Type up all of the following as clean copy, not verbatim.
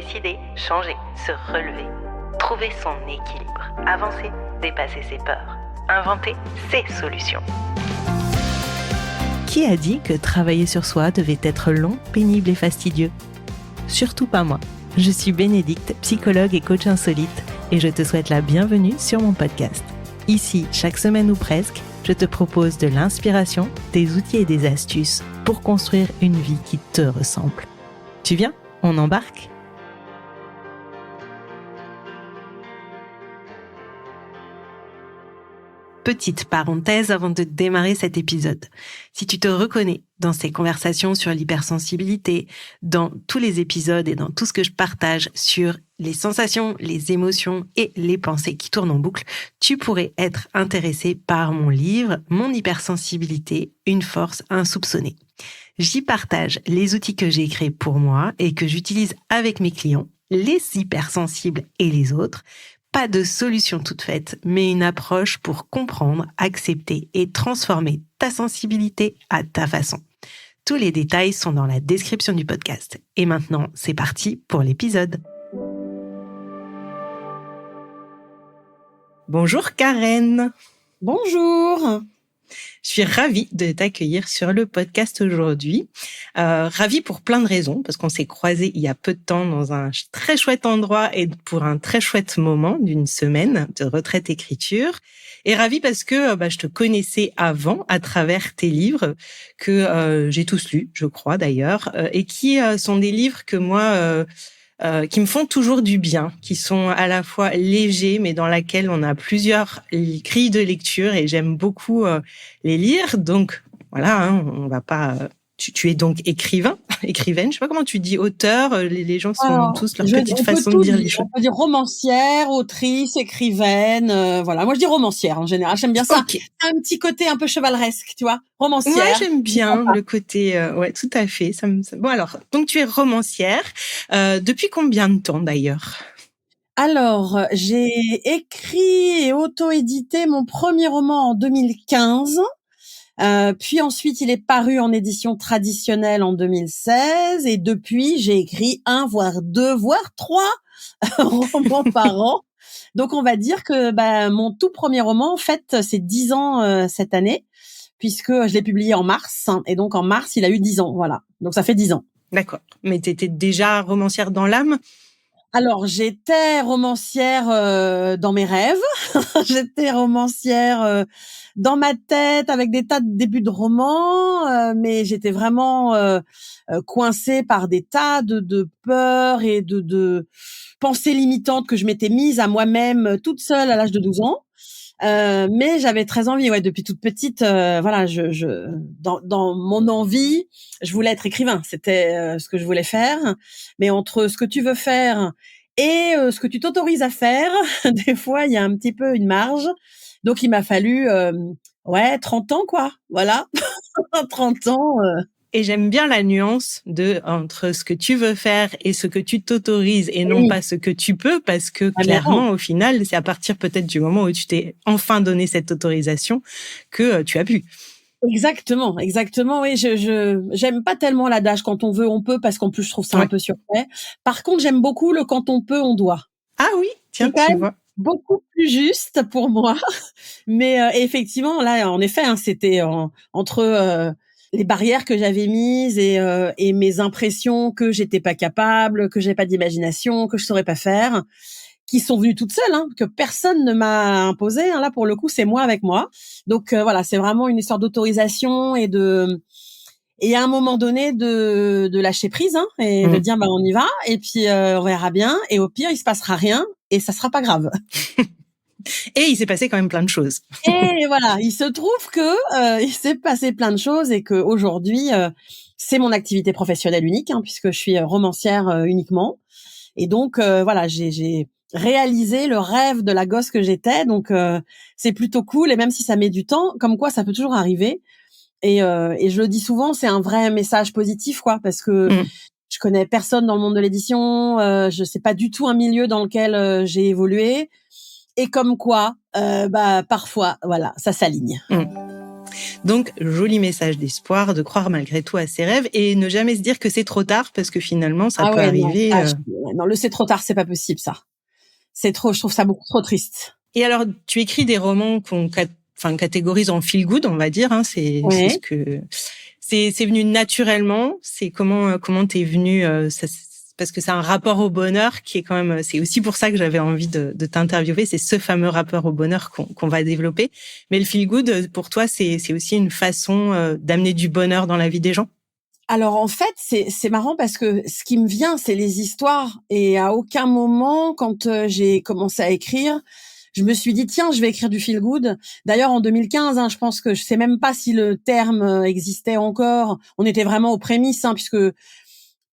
Décider, changer, se relever, trouver son équilibre, avancer, dépasser ses peurs, inventer ses solutions. Qui a dit que travailler sur soi devait être long, pénible et fastidieux ? Surtout pas moi. Je suis Bénédicte, psychologue et coach insolite, et je te souhaite la bienvenue sur mon podcast. Ici, chaque semaine ou presque, je te propose de l'inspiration, des outils et des astuces pour construire une vie qui te ressemble. Tu viens ? On embarque ? Petite parenthèse avant de démarrer cet épisode. Si tu te reconnais dans ces conversations sur l'hypersensibilité, dans tous les épisodes et dans tout ce que je partage sur les sensations, les émotions et les pensées qui tournent en boucle, tu pourrais être intéressé par mon livre « Mon hypersensibilité, une force insoupçonnée ». J'y partage les outils que j'ai créés pour moi et que j'utilise avec mes clients, les hypersensibles et les autres. Pas de solution toute faite, mais une approche pour comprendre, accepter et transformer ta sensibilité à ta façon. Tous les détails sont dans la description du podcast. Et maintenant, c'est parti pour l'épisode. Bonjour Karen. Bonjour. Je suis ravie de t'accueillir sur le podcast aujourd'hui. Ravie pour plein de raisons, parce qu'on s'est croisés il y a peu de temps dans un très chouette endroit et pour un très chouette moment d'une semaine de retraite écriture. Et ravie parce que je te connaissais avant à travers tes livres que j'ai tous lus, je crois d'ailleurs, et qui sont des livres que moi... qui me font toujours du bien, qui sont à la fois légers, mais dans laquelle on a plusieurs grilles de lecture et j'aime beaucoup les lire. Donc voilà, on va pas. Tu es donc écrivaine. Je sais pas comment tu dis auteur. Les gens sont tous leur petite façon de dire les choses. On peut dire romancière, autrice, écrivaine. Voilà, moi je dis romancière en général. J'aime bien ça. Okay. Un petit côté un peu chevaleresque, tu vois. Romancière. Ouais, j'aime bien le côté. Ouais, tout à fait. Bon alors, donc tu es romancière. Depuis combien de temps d'ailleurs ? Alors, j'ai écrit et auto-édité mon premier roman en 2015. Puis ensuite, il est paru en édition traditionnelle en 2016. Et depuis, j'ai écrit 1, voire 2, voire 3 romans par an. Donc, on va dire que mon tout premier roman, en fait, c'est 10 ans cette année, puisque je l'ai publié en mars. Et donc, en mars, il a eu 10 ans. Voilà. Donc, ça fait 10 ans. D'accord. Mais tu étais déjà romancière dans l'âme ? Alors, j'étais romancière dans mes rêves. J'étais romancière dans ma tête avec des tas de débuts de romans, mais j'étais vraiment coincée par des tas de peurs et de pensées limitantes que je m'étais mise à moi-même toute seule à l'âge de 12 ans. Mais j'avais très envie, depuis toute petite. Voilà, dans mon envie, je voulais être écrivain. C'était ce que je voulais faire. Mais entre ce que tu veux faire et ce que tu t'autorises à faire, des fois, il y a un petit peu une marge. Donc, il m'a fallu 30 ans, quoi. Voilà, 30 ans. Et j'aime bien la nuance entre ce que tu veux faire et ce que tu t'autorises et non pas ce que tu peux, parce que clairement, au final, c'est à partir peut-être du moment où tu t'es enfin donné cette autorisation que tu as pu. Exactement. Oui, j'aime pas tellement l'adage quand on veut, on peut, parce qu'en plus, je trouve ça un peu surfait. Par contre, j'aime beaucoup le quand on peut, on doit. Ah oui, tiens, tu vois. Beaucoup plus juste pour moi. Mais effectivement, là, en effet, c'était entre les barrières que j'avais mises et mes impressions que j'étais pas capable, que j'ai pas d'imagination, que je saurais pas faire, qui sont venues toutes seules, que personne ne m'a imposé. Là, pour le coup, c'est moi avec moi. Donc voilà, c'est vraiment une histoire d'autorisation et à un moment donné de lâcher prise et de dire on y va et puis on verra bien et au pire il se passera rien et ça sera pas grave. Et il s'est passé quand même plein de choses. Et voilà, il se trouve que il s'est passé plein de choses et que aujourd'hui c'est mon activité professionnelle unique puisque je suis romancière uniquement. Et donc voilà, j'ai réalisé le rêve de la gosse que j'étais. Donc c'est plutôt cool et même si ça met du temps, comme quoi ça peut toujours arriver. Et je le dis souvent, c'est un vrai message positif, quoi, parce que je connais personne dans le monde de l'édition, je sais pas du tout un milieu dans lequel j'ai évolué, et comme quoi, parfois, voilà, ça s'aligne. Donc, joli message d'espoir, de croire malgré tout à ses rêves et ne jamais se dire que c'est trop tard parce que finalement, ça peut arriver. Non, le c'est trop tard, c'est pas possible, ça. C'est trop, je trouve ça beaucoup trop triste. Et alors, tu écris des romans qu'on catégorise en feel good, on va dire, hein, c'est ce que c'est venu naturellement. C'est comment t'es venu parce que c'est un rapport au bonheur qui est quand même. C'est aussi pour ça que j'avais envie de t'interviewer. C'est ce fameux rapport au bonheur qu'on va développer. Mais le feel good, pour toi, c'est aussi une façon d'amener du bonheur dans la vie des gens. Alors en fait, c'est marrant parce que ce qui me vient, c'est les histoires. Et à aucun moment, quand j'ai commencé à écrire, je me suis dit tiens, je vais écrire du feel good. D'ailleurs en 2015, je pense que je sais même pas si le terme existait encore. On était vraiment aux prémices, puisque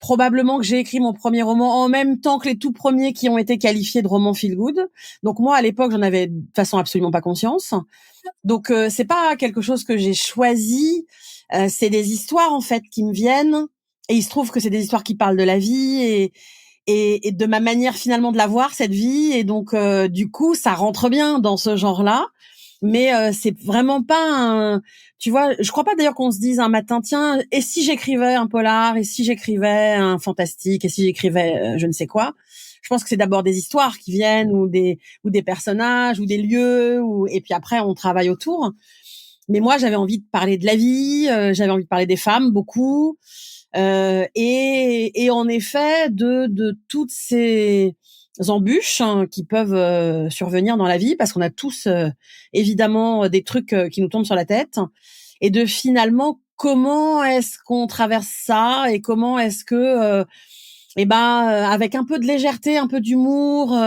probablement que j'ai écrit mon premier roman en même temps que les tout premiers qui ont été qualifiés de romans feel good. Donc moi à l'époque, j'en avais de façon absolument pas conscience. Donc c'est pas quelque chose que j'ai choisi. C'est des histoires en fait qui me viennent. Et il se trouve que c'est des histoires qui parlent de la vie et de ma manière finalement de la voir cette vie. Et donc du coup, ça rentre bien dans ce genre-là. Mais c'est vraiment pas tu vois, je crois pas d'ailleurs qu'on se dise un matin, tiens, et si j'écrivais un polar, et si j'écrivais un fantastique, et si j'écrivais je ne sais quoi. Je pense que c'est d'abord des histoires qui viennent ou des personnages ou des lieux et puis après on travaille autour. Mais moi j'avais envie de parler de la vie, j'avais envie de parler des femmes beaucoup et en effet de toutes ces embûches qui peuvent survenir dans la vie parce qu'on a tous évidemment des trucs qui nous tombent sur la tête et de finalement comment est-ce qu'on traverse ça et comment est-ce que avec un peu de légèreté, un peu d'humour,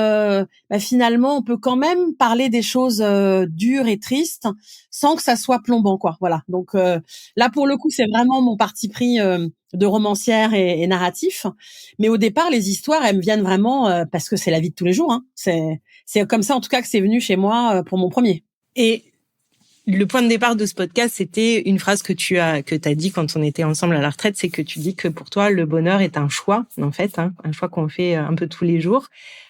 finalement, on peut quand même parler des choses dures et tristes sans que ça soit plombant, quoi. Voilà. Donc là, pour le coup, c'est vraiment mon parti pris de romancière et narratif. Mais au départ, les histoires, elles me viennent vraiment parce que c'est la vie de tous les jours. C'est comme ça, en tout cas, que c'est venu chez moi pour mon premier. Et le point de départ de ce podcast, c'était une phrase que t'as dit quand on était ensemble à la retraite, c'est que tu dis que pour toi, le bonheur est un choix, en fait, un choix qu'on fait un peu tous les jours.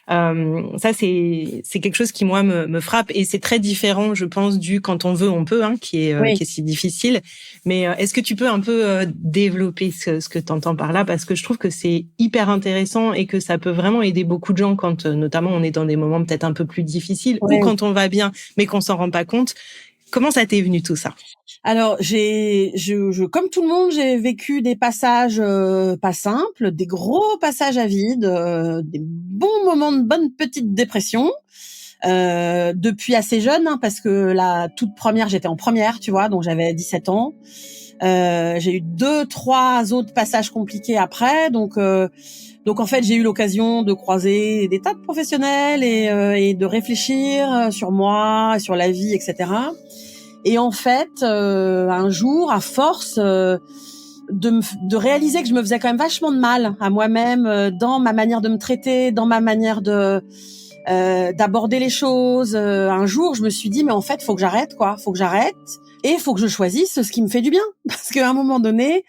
Ça, c'est quelque chose qui, moi, me frappe et c'est très différent, je pense, du quand on veut, on peut, qui est si difficile. Mais est-ce que tu peux un peu développer ce que t'entends par là? Parce que je trouve que c'est hyper intéressant et que ça peut vraiment aider beaucoup de gens quand, notamment, on est dans des moments peut-être un peu plus difficiles ou quand on va bien, mais qu'on s'en rend pas compte. Comment ça t'est venu tout ça? Alors, comme tout le monde, j'ai vécu des passages pas simples, des gros passages à vide, des bons moments de bonne petite dépression. Depuis assez jeune, parce que la toute première, j'étais en première, tu vois, donc j'avais 17 ans. J'ai eu 2-3 autres passages compliqués après, donc en fait, j'ai eu l'occasion de croiser des tas de professionnels et de réfléchir sur moi, sur la vie, etc. Et en fait, un jour, à force de réaliser que je me faisais quand même vachement de mal à moi-même dans ma manière de me traiter, dans ma manière d'aborder les choses, un jour, je me suis dit mais en fait, faut que j'arrête quoi, faut que j'arrête et faut que je choisisse ce qui me fait du bien parce qu'à un moment donné,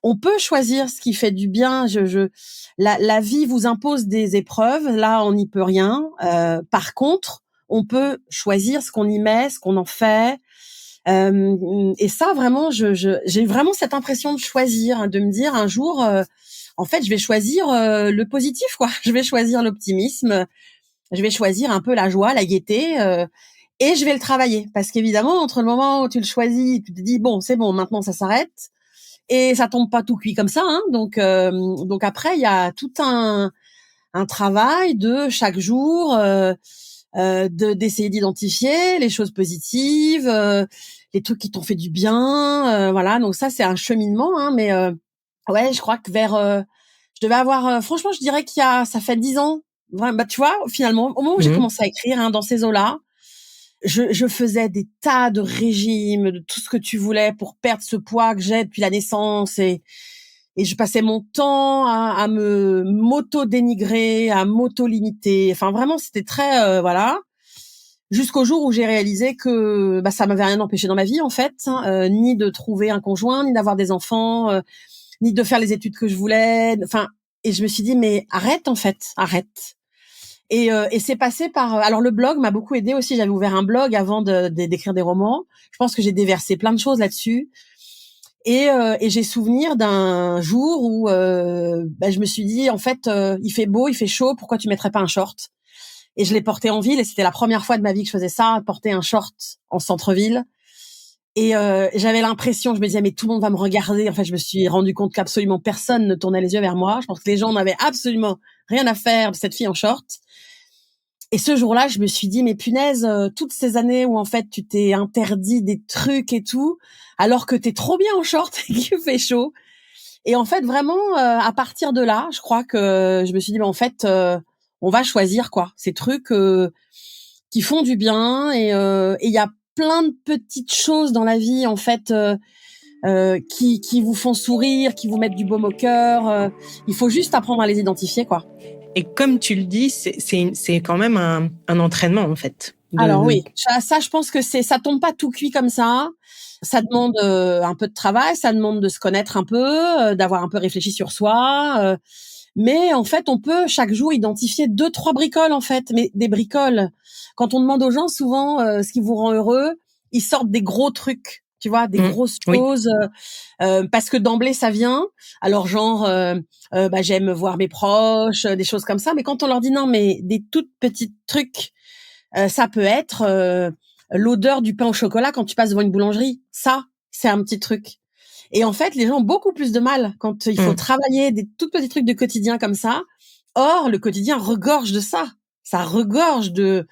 on peut choisir ce qui fait du bien. La vie vous impose des épreuves, là on n'y peut rien. Par contre, on peut choisir ce qu'on y met, ce qu'on en fait. Et ça, vraiment, j'ai vraiment cette impression de choisir, de me dire un jour, en fait, je vais choisir le positif, quoi. Je vais choisir l'optimisme, je vais choisir un peu la joie, la gaieté, et je vais le travailler. Parce qu'évidemment, entre le moment où tu le choisis, tu te dis bon, c'est bon, maintenant ça s'arrête, et ça tombe pas tout cuit comme ça. Donc après, il y a tout un travail de chaque jour. D'essayer d'identifier les choses positives, les trucs qui t'ont fait du bien, voilà. Donc ça, c'est un cheminement, mais ouais, je crois que je devais avoir, franchement, je dirais ça fait 10 ans. Tu vois, finalement, au moment où j'ai commencé à écrire, dans ces eaux-là, je faisais des tas de régimes, de tout ce que tu voulais pour perdre ce poids que j'ai depuis la naissance et je passais mon temps à me m'auto-dénigrer, à m'auto-limiter. Enfin, vraiment, c'était très, voilà. Jusqu'au jour où j'ai réalisé que ça m'avait rien empêché dans ma vie, en fait, ni de trouver un conjoint, ni d'avoir des enfants, ni de faire les études que je voulais. Enfin, et je me suis dit, mais arrête, en fait, arrête. Et c'est passé par... Alors, le blog m'a beaucoup aidé aussi. J'avais ouvert un blog avant d'écrire des romans. Je pense que j'ai déversé plein de choses là-dessus. Et j'ai souvenir d'un jour où je me suis dit, en fait, il fait beau, il fait chaud, pourquoi tu mettrais pas un short? Et je l'ai porté en ville, et c'était la première fois de ma vie que je faisais ça, porter un short en centre-ville. Et j'avais l'impression, je me disais, mais tout le monde va me regarder. En fait, je me suis rendu compte qu'absolument personne ne tournait les yeux vers moi. Je pense que les gens n'avaient absolument rien à faire de cette fille en short. Et ce jour-là, je me suis dit, mais punaise, toutes ces années où en fait tu t'es interdit des trucs et tout, alors que t'es trop bien en short et qu'il fait chaud. Et en fait, vraiment, à partir de là, je crois que je me suis dit, mais en fait, on va choisir quoi, ces trucs qui font du bien. Et il y a plein de petites choses dans la vie, en fait, qui vous font sourire, qui vous mettent du baume au cœur. Il faut juste apprendre à les identifier, quoi. Et comme tu le dis, c'est quand même un entraînement, en fait. Alors oui, ça, je pense que ça tombe pas tout cuit comme ça. Ça demande un peu de travail, ça demande de se connaître un peu, d'avoir un peu réfléchi sur soi. Mais en fait, on peut chaque jour identifier 2-3 bricoles, en fait. Mais des bricoles. Quand on demande aux gens, souvent, ce qui vous rend heureux, ils sortent des gros trucs. Tu vois, des grosses choses, parce que d'emblée ça vient. Alors genre, j'aime voir mes proches, des choses comme ça. Mais quand on leur dit non, mais des toutes petites trucs, ça peut être l'odeur du pain au chocolat quand tu passes devant une boulangerie. Ça, c'est un petit truc. Et en fait, les gens ont beaucoup plus de mal quand il faut travailler des tout petits trucs du quotidien comme ça. Or, le quotidien regorge de ça. Ça regorge de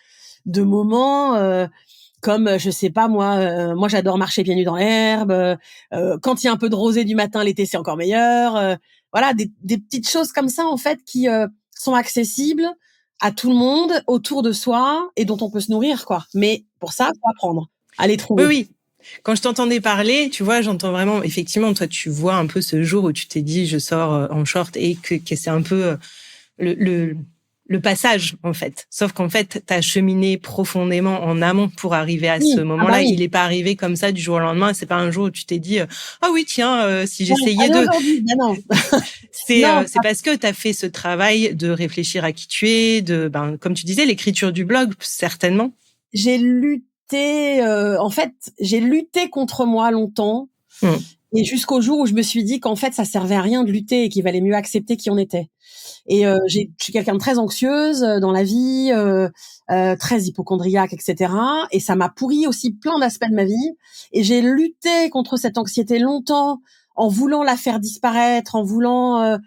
moments. Comme je sais pas moi j'adore marcher pieds nus dans l'herbe. Quand il y a un peu de rosée du matin, l'été c'est encore meilleur. Voilà, des petites choses comme ça en fait qui sont accessibles à tout le monde autour de soi et dont on peut se nourrir quoi. Mais pour ça, faut apprendre à les trouver. Oui. Quand je t'entendais parler, tu vois, j'entends vraiment, effectivement, toi, tu vois un peu ce jour où tu t'es dit, je sors en short et que c'est un peu le passage, en fait. Sauf qu'en fait, t'as cheminé profondément en amont pour arriver à ce moment-là. Il est pas arrivé comme ça du jour au lendemain. C'est pas un jour où tu t'es dit, ah oui, tiens, si j'essayais de... Non. C'est parce que t'as fait ce travail de réfléchir à qui tu es, comme tu disais, l'écriture du blog, certainement. J'ai lutté, j'ai lutté contre moi longtemps. Et jusqu'au jour où je me suis dit qu'en fait, ça servait à rien de lutter et qu'il valait mieux accepter qui on était. Et je suis quelqu'un de très anxieuse dans la vie, très hypocondriaque, etc. Et ça m'a pourri aussi plein d'aspects de ma vie. Et j'ai lutté contre cette anxiété longtemps, en voulant la faire disparaître, en voulant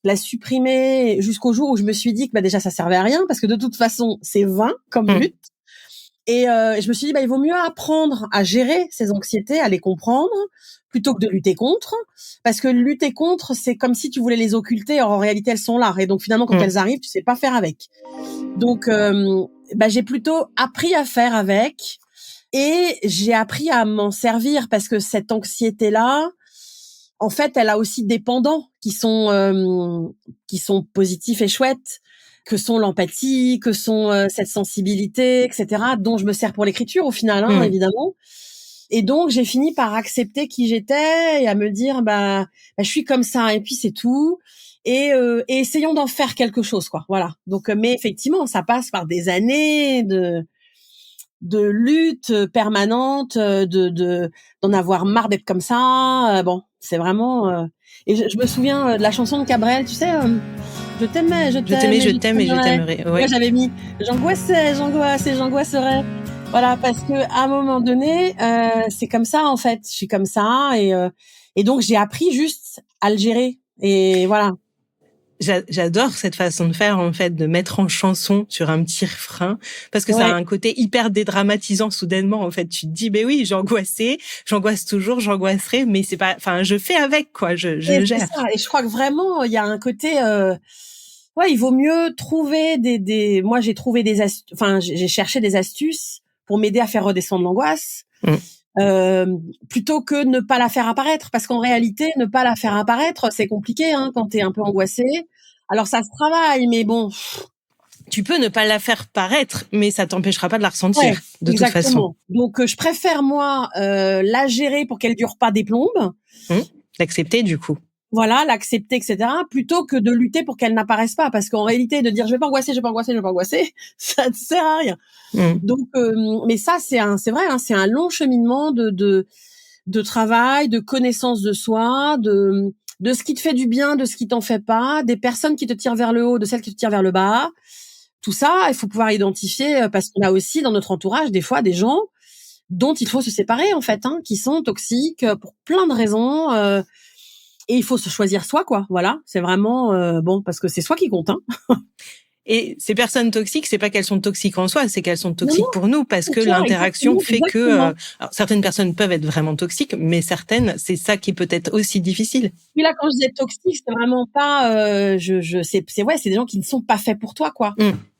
la supprimer, jusqu'au jour où je me suis dit que déjà ça servait à rien, parce que de toute façon c'est vain comme lutte. Et je me suis dit, il vaut mieux apprendre à gérer ces anxiétés, à les comprendre, plutôt que de lutter contre. Parce que lutter contre, c'est comme si tu voulais les occulter, or en réalité, elles sont là. Et donc finalement, quand elles arrivent, tu sais pas faire avec. Donc, j'ai plutôt appris à faire avec. Et j'ai appris à m'en servir, parce que cette anxiété-là, en fait, elle a aussi des pendants qui sont positifs et chouettes, que sont l'empathie, que sont cette sensibilité, etc., dont je me sers pour l'écriture au final, évidemment. Et donc j'ai fini par accepter qui j'étais et à me dire je suis comme ça et puis c'est tout. Et essayons d'en faire quelque chose, quoi. Voilà. Donc, mais effectivement, ça passe par des années de lutte permanente, d'en avoir marre d'être comme ça. C'est vraiment. Et je me souviens de la chanson de Cabrel, tu sais. Je t'aimais et je t'aimerais. Ouais. Moi, j'avais mis j'angoissais, j'angoisserais. Voilà, parce que à un moment donné, c'est comme ça en fait. Je suis comme ça et donc j'ai appris juste à le gérer. Et voilà. J'adore cette façon de faire, en fait, de mettre en chanson sur un petit refrain, parce que ça a un côté hyper dédramatisant soudainement, en fait. Tu te dis, oui, j'angoisse toujours, j'angoisserai, mais c'est pas, je fais avec, quoi, je gère. C'est ça. Et je crois que vraiment, il y a un côté, il vaut mieux trouver moi, j'ai trouvé j'ai cherché des astuces pour m'aider à faire redescendre l'angoisse. Plutôt que ne pas la faire apparaître, parce qu'en réalité ne pas la faire apparaître c'est compliqué quand t'es un peu angoissé. Alors ça se travaille, mais bon, tu peux ne pas la faire paraître, mais ça t'empêchera pas de la ressentir de toute façon. Donc je préfère moi la gérer pour qu'elle dure pas des plombes. L'accepter du coup. voilà, l'accepter, etc., plutôt que de lutter pour qu'elle n'apparaisse pas, parce qu'en réalité, de dire je vais pas angoisser, ça ne sert à rien. Donc, mais ça, c'est vrai, hein, c'est un long cheminement de travail, de connaissance de soi, de ce qui te fait du bien, de ce qui t'en fait pas, des personnes qui te tirent vers le haut, de celles qui te tirent vers le bas. Tout ça, il faut pouvoir identifier, parce qu'on a aussi dans notre entourage des fois des gens dont il faut se séparer en fait, hein, qui sont toxiques pour plein de raisons. Et il faut se choisir soi, quoi. Voilà, c'est vraiment bon, parce que c'est soi qui compte, hein. Et ces personnes toxiques, c'est pas qu'elles sont toxiques en soi, c'est qu'elles sont toxiques Non, pour nous parce que pour toi, l'interaction exactement, fait que exactement. alors, certaines personnes peuvent être vraiment toxiques, mais certaines, c'est ça qui peut être aussi difficile. Puis là, quand je disais toxique, c'est vraiment pas, c'est des gens qui ne sont pas faits pour toi, quoi.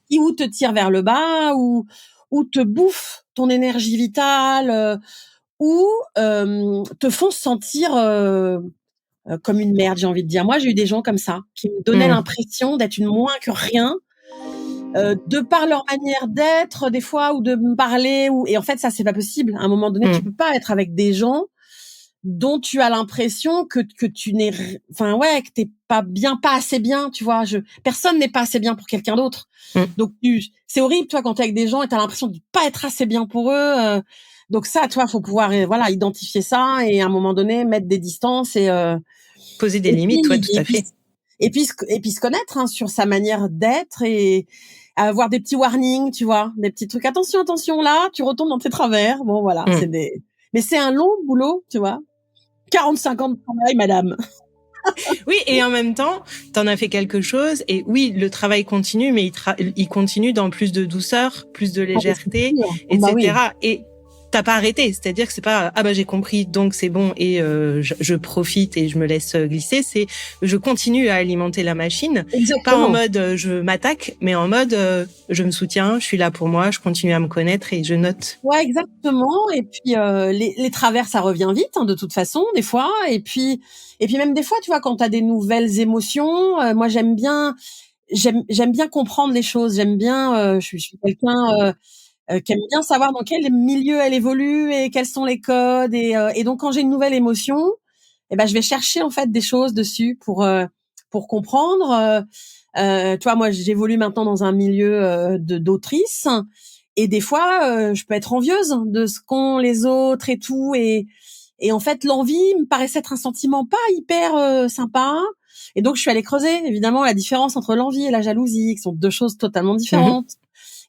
Qui ou te tirent vers le bas, ou te bouffent ton énergie vitale, ou te font se sentir comme une merde, j'ai envie de dire. Moi, j'ai eu des gens comme ça, qui me donnaient l'impression d'être une moins que rien, de par leur manière d'être, des fois, ou de me parler, et en fait, ça, c'est pas possible. À un moment donné, tu peux pas être avec des gens dont tu as l'impression que tu n'es, enfin ouais, que t'es pas assez bien, tu vois. Personne n'est pas assez bien pour quelqu'un d'autre. Donc c'est horrible, toi, quand t'es avec des gens et t'as l'impression de pas être assez bien pour eux. Donc ça, toi, faut pouvoir, voilà, identifier ça et à un moment donné mettre des distances et poser des limites, ouais, tout à fait. Et puis se connaître, hein, sur sa manière d'être et avoir des petits warnings, tu vois, des petits trucs. Attention, là, tu retombes dans tes travers. Bon, voilà, mais c'est un long boulot, tu vois. 45 ans de travail, madame. Oui, et en même temps, t'en as fait quelque chose. Et oui, le travail continue, mais il continue dans plus de douceur, plus de légèreté, etc. Bah oui. Et t'as pas arrêté. C'est-à-dire que c'est pas j'ai compris, donc c'est bon et je profite et je me laisse glisser. C'est je continue à alimenter la machine. Exactement. Pas en mode je m'attaque, mais en mode je me soutiens, je suis là pour moi, je continue à me connaître et je note. Ouais, exactement. Et puis les travers, ça revient vite, hein, de toute façon, des fois. Et puis même des fois, tu vois, quand t'as des nouvelles émotions, moi j'aime bien comprendre les choses. J'aime bien, je suis quelqu'un qui aime bien savoir dans quel milieu elle évolue et quels sont les codes. Et donc quand j'ai une nouvelle émotion, eh ben je vais chercher en fait des choses dessus pour comprendre. Tu vois, moi j'évolue maintenant dans un milieu d'autrice. Et des fois, je peux être envieuse de ce qu'ont les autres et tout. Et en fait, l'envie me paraissait être un sentiment pas hyper sympa. Et donc, je suis allée creuser, évidemment, la différence entre l'envie et la jalousie, qui sont deux choses totalement différentes.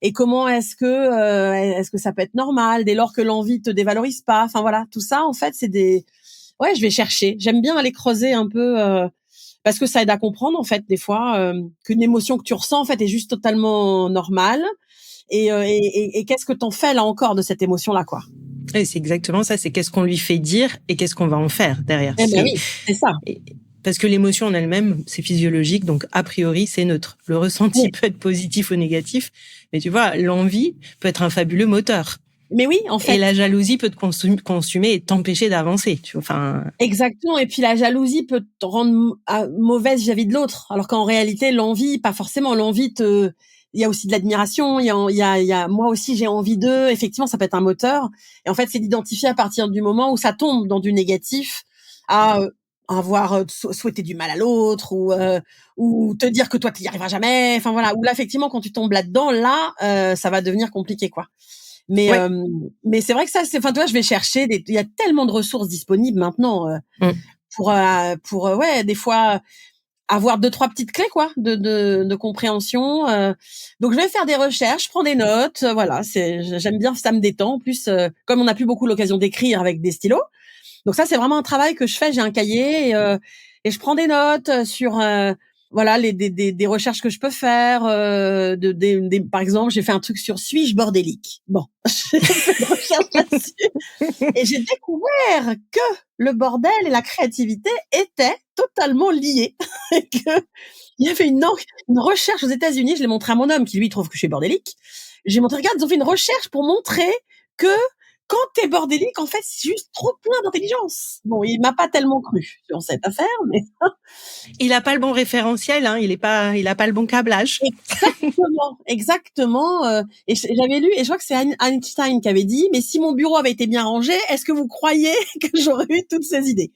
Et comment est-ce que ça peut être normal dès lors que l'envie te dévalorise pas. Enfin, voilà, tout ça, en fait, ouais, je vais chercher. J'aime bien aller creuser un peu, parce que ça aide à comprendre, en fait, des fois, qu'une émotion que tu ressens, en fait, est juste totalement normale. Et qu'est-ce que t'en fais là encore de cette émotion-là, quoi. Et c'est exactement ça, c'est qu'est-ce qu'on lui fait dire et qu'est-ce qu'on va en faire derrière. Eh ben oui, c'est ça. Parce que l'émotion en elle-même, c'est physiologique, donc a priori, c'est neutre. Le ressenti peut être positif ou négatif, mais tu vois, l'envie peut être un fabuleux moteur. Mais oui, en fait. Et la jalousie peut te consumer et t'empêcher d'avancer. Exactement. Et puis la jalousie peut te rendre mauvaise vis-à-vis de l'autre, alors qu'en réalité, l'envie, pas forcément. L'envie il y a aussi de l'admiration. Il y a, moi aussi, j'ai envie d'eux. Effectivement, ça peut être un moteur. Et en fait, c'est d'identifier à partir du moment où ça tombe dans du négatif à avoir souhaité du mal à l'autre ou te dire que toi tu y arriveras jamais. Enfin voilà. Ou là, effectivement, quand tu tombes là-dedans, ça va devenir compliqué, quoi. Mais c'est vrai que ça, enfin, toi, je vais chercher. Il y a tellement de ressources disponibles maintenant pour ouais, des fois avoir 2-3 petites clés, quoi, de compréhension. Donc je vais faire des recherches, je prends des notes. Voilà, j'aime bien, ça me détend. En plus, comme on n'a plus beaucoup l'occasion d'écrire avec des stylos, donc ça c'est vraiment un travail que je fais. J'ai un cahier et je prends des notes sur voilà des recherches que je peux faire. Par exemple, j'ai fait un truc sur suis-je bordélique. Bon, j'ai fait une recherche là-dessus et j'ai découvert que le bordel et la créativité étaient totalement liés. Et que il y avait une recherche aux États-Unis. Je l'ai montré à mon homme qui lui trouve que je suis bordélique. J'ai montré, regarde, ils ont fait une recherche pour montrer que quand t'es bordélique, en fait, c'est juste trop plein d'intelligence. Bon, il m'a pas tellement cru sur cette affaire, mais il a pas le bon référentiel, hein. Il a pas le bon câblage. Exactement. Et j'avais lu, et je crois que c'est Einstein qui avait dit, mais si mon bureau avait été bien rangé, est-ce que vous croyez que j'aurais eu toutes ces idées?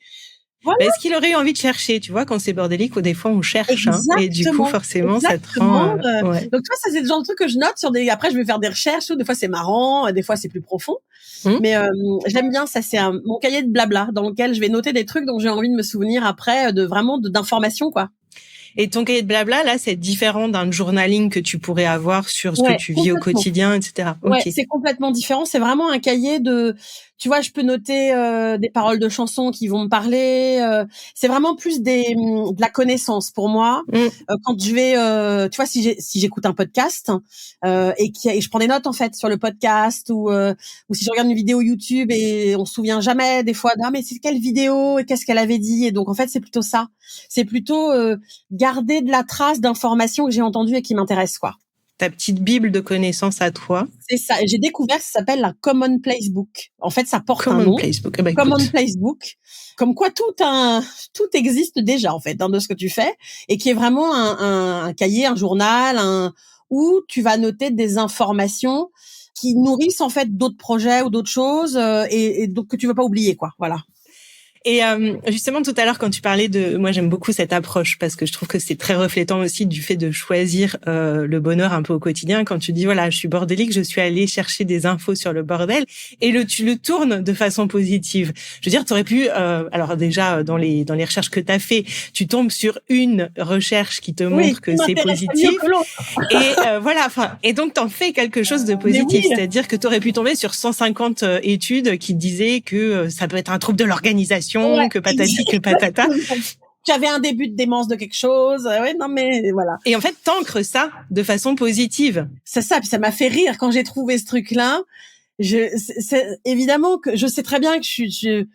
Voilà. Est-ce qu'il aurait eu envie de chercher, tu vois, quand c'est bordélique, ou des fois on cherche, hein, et du coup forcément ça te rend. Ouais. Donc toi, ça c'est le genre de truc que je note sur des. Après, je vais faire des recherches. Des fois c'est marrant, des fois c'est plus profond. Mais j'aime bien ça. C'est mon cahier de blabla dans lequel je vais noter des trucs dont j'ai envie de me souvenir après, d'informations quoi. Et ton cahier de blabla, là, c'est différent d'un journaling que tu pourrais avoir sur ce que tu vis au quotidien, etc. Ouais, c'est complètement différent. C'est vraiment un cahier de, tu vois, je peux noter des paroles de chansons qui vont me parler. C'est vraiment plus de la connaissance pour moi. Quand je vais, tu vois, si j'écoute un podcast et je prends des notes en fait sur le podcast ou si je regarde une vidéo YouTube et on se souvient jamais des fois, ah mais c'est quelle vidéo et qu'est-ce qu'elle avait dit. Et donc en fait c'est plutôt ça. C'est plutôt garder de la trace d'informations que j'ai entendues et qui m'intéressent quoi. Ta petite bible de connaissances à toi. C'est ça. J'ai découvert que ça s'appelle la Commonplace Book. En fait, ça porte un nom. Commonplace Book. Commonplace Book. Comme quoi tout existe déjà, en fait, de ce que tu fais. Et qui est vraiment un cahier, un journal, où tu vas noter des informations qui nourrissent, en fait, d'autres projets ou d'autres choses, et donc que tu veux pas oublier, quoi. Voilà. Et justement, tout à l'heure, quand tu parlais moi, j'aime beaucoup cette approche parce que je trouve que c'est très reflétant aussi du fait de choisir le bonheur un peu au quotidien. Quand tu dis, voilà, je suis bordélique, je suis allée chercher des infos sur le bordel et tu le tournes de façon positive. Je veux dire, tu aurais pu, alors déjà, dans les recherches que tu as fait, tu tombes sur une recherche qui te montre que c'est positif. Et voilà, et donc t'en fais quelque chose de positif. C'est-à-dire que tu aurais pu tomber sur 150 études qui disaient que ça peut être un trouble de l'organisation, que patati, que patata. J'avais un début de démence de quelque chose. Non mais voilà. Et en fait, t'ancres ça de façon positive. C'est ça, puis ça m'a fait rire quand j'ai trouvé ce truc-là. C'est évidemment que je sais très bien que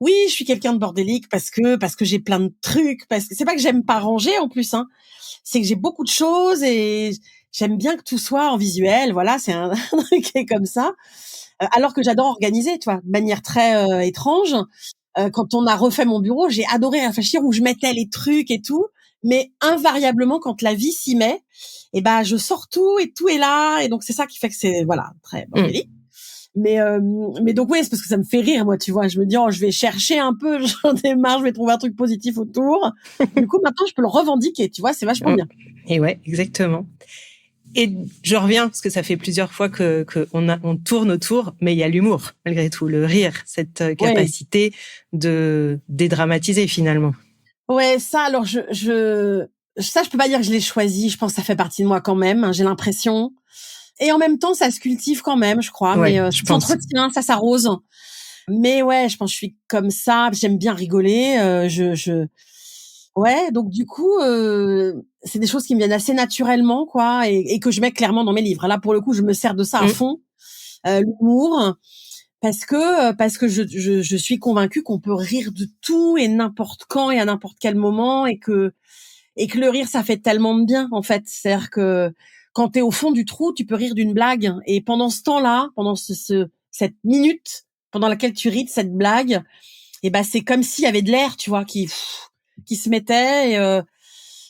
oui, je suis quelqu'un de bordélique parce que j'ai plein de trucs, parce que c'est pas que j'aime pas ranger en plus, hein. C'est que j'ai beaucoup de choses et j'aime bien que tout soit en visuel. Voilà, c'est un truc qui est comme ça. Alors que j'adore organiser, tu vois, de manière très étrange. Quand on a refait mon bureau, j'ai adoré réfléchir où je mettais les trucs et tout, mais invariablement quand la vie s'y met, je sors tout et tout est là, et donc c'est ça qui fait que c'est très bordélique. Mais donc oui, c'est parce que ça me fait rire moi, tu vois. Je me dis je vais chercher un peu, j'en ai marre, je vais trouver un truc positif autour. Du coup maintenant je peux le revendiquer, tu vois, c'est vachement bien. Et ouais, exactement. Et je reviens, parce que ça fait plusieurs fois on tourne autour, mais il y a l'humour, malgré tout, le rire, cette capacité de dédramatiser finalement. Ouais, ça, alors ça, je peux pas dire que je l'ai choisi, je pense que ça fait partie de moi quand même, hein, j'ai l'impression. Et en même temps, ça se cultive quand même, je crois, mais ça s'entretient, ça s'arrose. Mais ouais, je pense que je suis comme ça, j'aime bien rigoler, ouais, donc du coup, c'est des choses qui me viennent assez naturellement, quoi, et que je mets clairement dans mes livres. Là, pour le coup, je me sers de ça à fond, l'humour, parce que je suis convaincue qu'on peut rire de tout et n'importe quand et à n'importe quel moment, et que le rire, ça fait tellement de bien, en fait. C'est-à-dire que quand t'es au fond du trou, tu peux rire d'une blague, et pendant ce temps-là, pendant cette minute pendant laquelle tu ris de cette blague, c'est comme s'il y avait de l'air, tu vois, qui se mettait,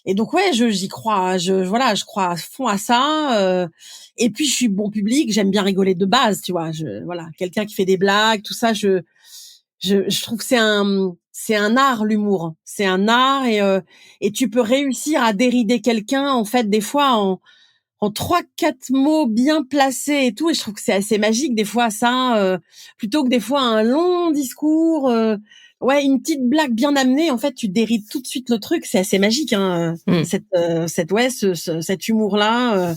et donc ouais, j'y crois, je crois à fond à ça, et puis je suis bon public, j'aime bien rigoler de base, tu vois, quelqu'un qui fait des blagues, tout ça, je trouve que c'est un art, l'humour, c'est un art, et tu peux réussir à dérider quelqu'un en fait des fois en 3-4 mots bien placés et tout, et je trouve que c'est assez magique des fois ça, plutôt que des fois un long discours. Ouais, une petite blague bien amenée, en fait, tu dérides tout de suite le truc. C'est assez magique, hein, cet humour-là,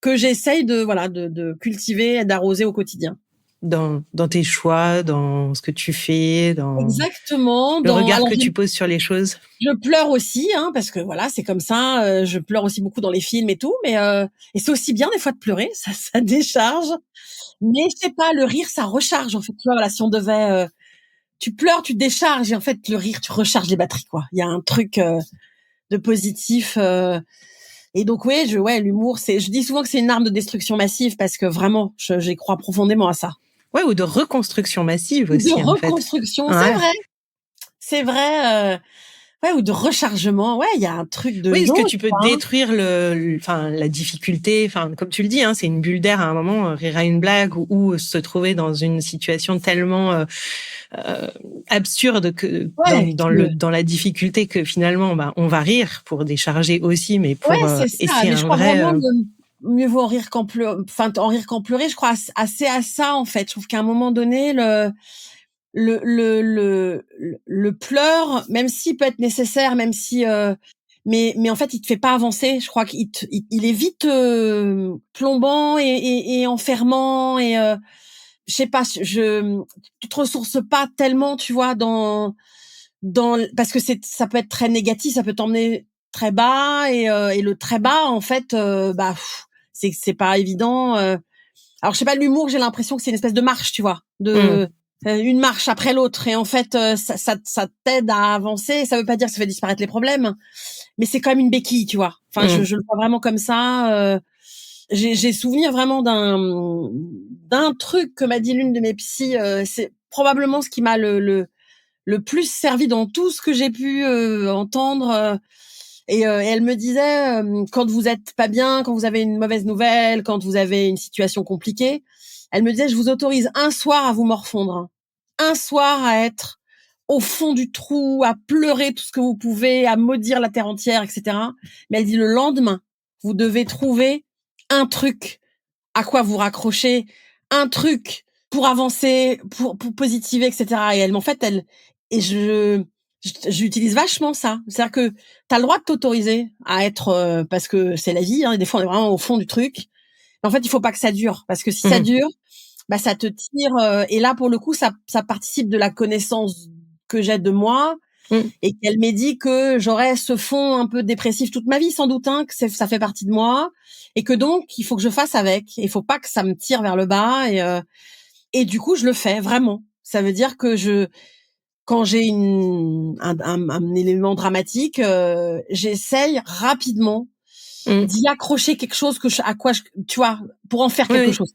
que j'essaye de cultiver et d'arroser au quotidien. Dans tes choix, dans ce que tu fais, dans exactement le regard que tu poses sur les choses. Je pleure aussi, hein, parce que voilà, c'est comme ça. Je pleure aussi beaucoup dans les films et tout, mais et c'est aussi bien des fois de pleurer, ça décharge. Mais je sais pas, le rire, ça recharge en fait. Tu vois, voilà, si on devait tu pleures, tu te décharges, et en fait, le rire, tu recharges les batteries, quoi. Il y a un truc de positif. Et donc, l'humour, je dis souvent que c'est une arme de destruction massive, parce que vraiment, j'y crois profondément à ça. Ouais, ou de reconstruction massive aussi. De reconstruction, c'est vrai. C'est vrai. Ouais, ou de rechargement. Ouais, il y a un truc de Oui, est-ce que jauge, tu peux quoi, hein. détruire enfin, la difficulté, enfin, comme tu le dis, hein, c'est une bulle d'air à un moment, rire à une blague ou se trouver dans une situation tellement euh, absurde que Ouais, dans la difficulté que finalement, bah, on va rire pour décharger aussi, mais ouais, pour c'est et ça. c'est Mais je un crois vrai vraiment que mieux vaut en rire qu'en pleurer. Enfin, en rire qu'en pleurer. Je crois assez à ça, en fait. Je trouve qu'à un moment donné, le pleur, même s'il peut être nécessaire, même si, mais en fait, il te fait pas avancer. Je crois il est vite plombant et enfermant et je sais pas, tu te ressources pas tellement, tu vois, parce que ça peut être très négatif, ça peut t'emmener très bas et le très bas, en fait, bah, c'est pas évident. Alors je sais pas, l'humour, j'ai l'impression que c'est une espèce de marche, tu vois, une marche après l'autre, et en fait ça t'aide à avancer. Ça veut pas dire que ça fait disparaître les problèmes, mais c'est quand même une béquille, tu vois. Enfin, je le vois vraiment comme ça. J'ai souvenir vraiment d'un truc que m'a dit l'une de mes psys. C'est probablement ce qui m'a le plus servi dans tout ce que j'ai pu entendre. Et elle me disait, quand vous êtes pas bien, quand vous avez une mauvaise nouvelle, quand vous avez une situation compliquée, elle me disait, je vous autorise un soir à vous morfondre, un soir à être au fond du trou, à pleurer tout ce que vous pouvez, à maudire la terre entière, etc. Mais elle dit, le lendemain, vous devez trouver un truc à quoi vous raccrocher, un truc pour avancer, pour positiver, etc. Et elle, en fait, et j'utilise vachement ça. C'est-à-dire que t'as le droit de t'autoriser à être, parce que c'est la vie, hein, et des fois on est vraiment au fond du truc. Mais en fait, il faut pas que ça dure, parce que si ça dure, bah ça te tire. Et là, pour le coup, ça participe de la connaissance que j'ai de moi, et qu'elle m'ait dit que j'aurais ce fond un peu dépressif toute ma vie, sans doute, hein, que ça fait partie de moi, et que donc il faut que je fasse avec. Il faut pas que ça me tire vers le bas, et du coup je le fais vraiment. Ça veut dire que quand j'ai un élément dramatique, j'essaye rapidement d'y accrocher quelque chose tu vois, pour en faire Oui, quelque oui. chose.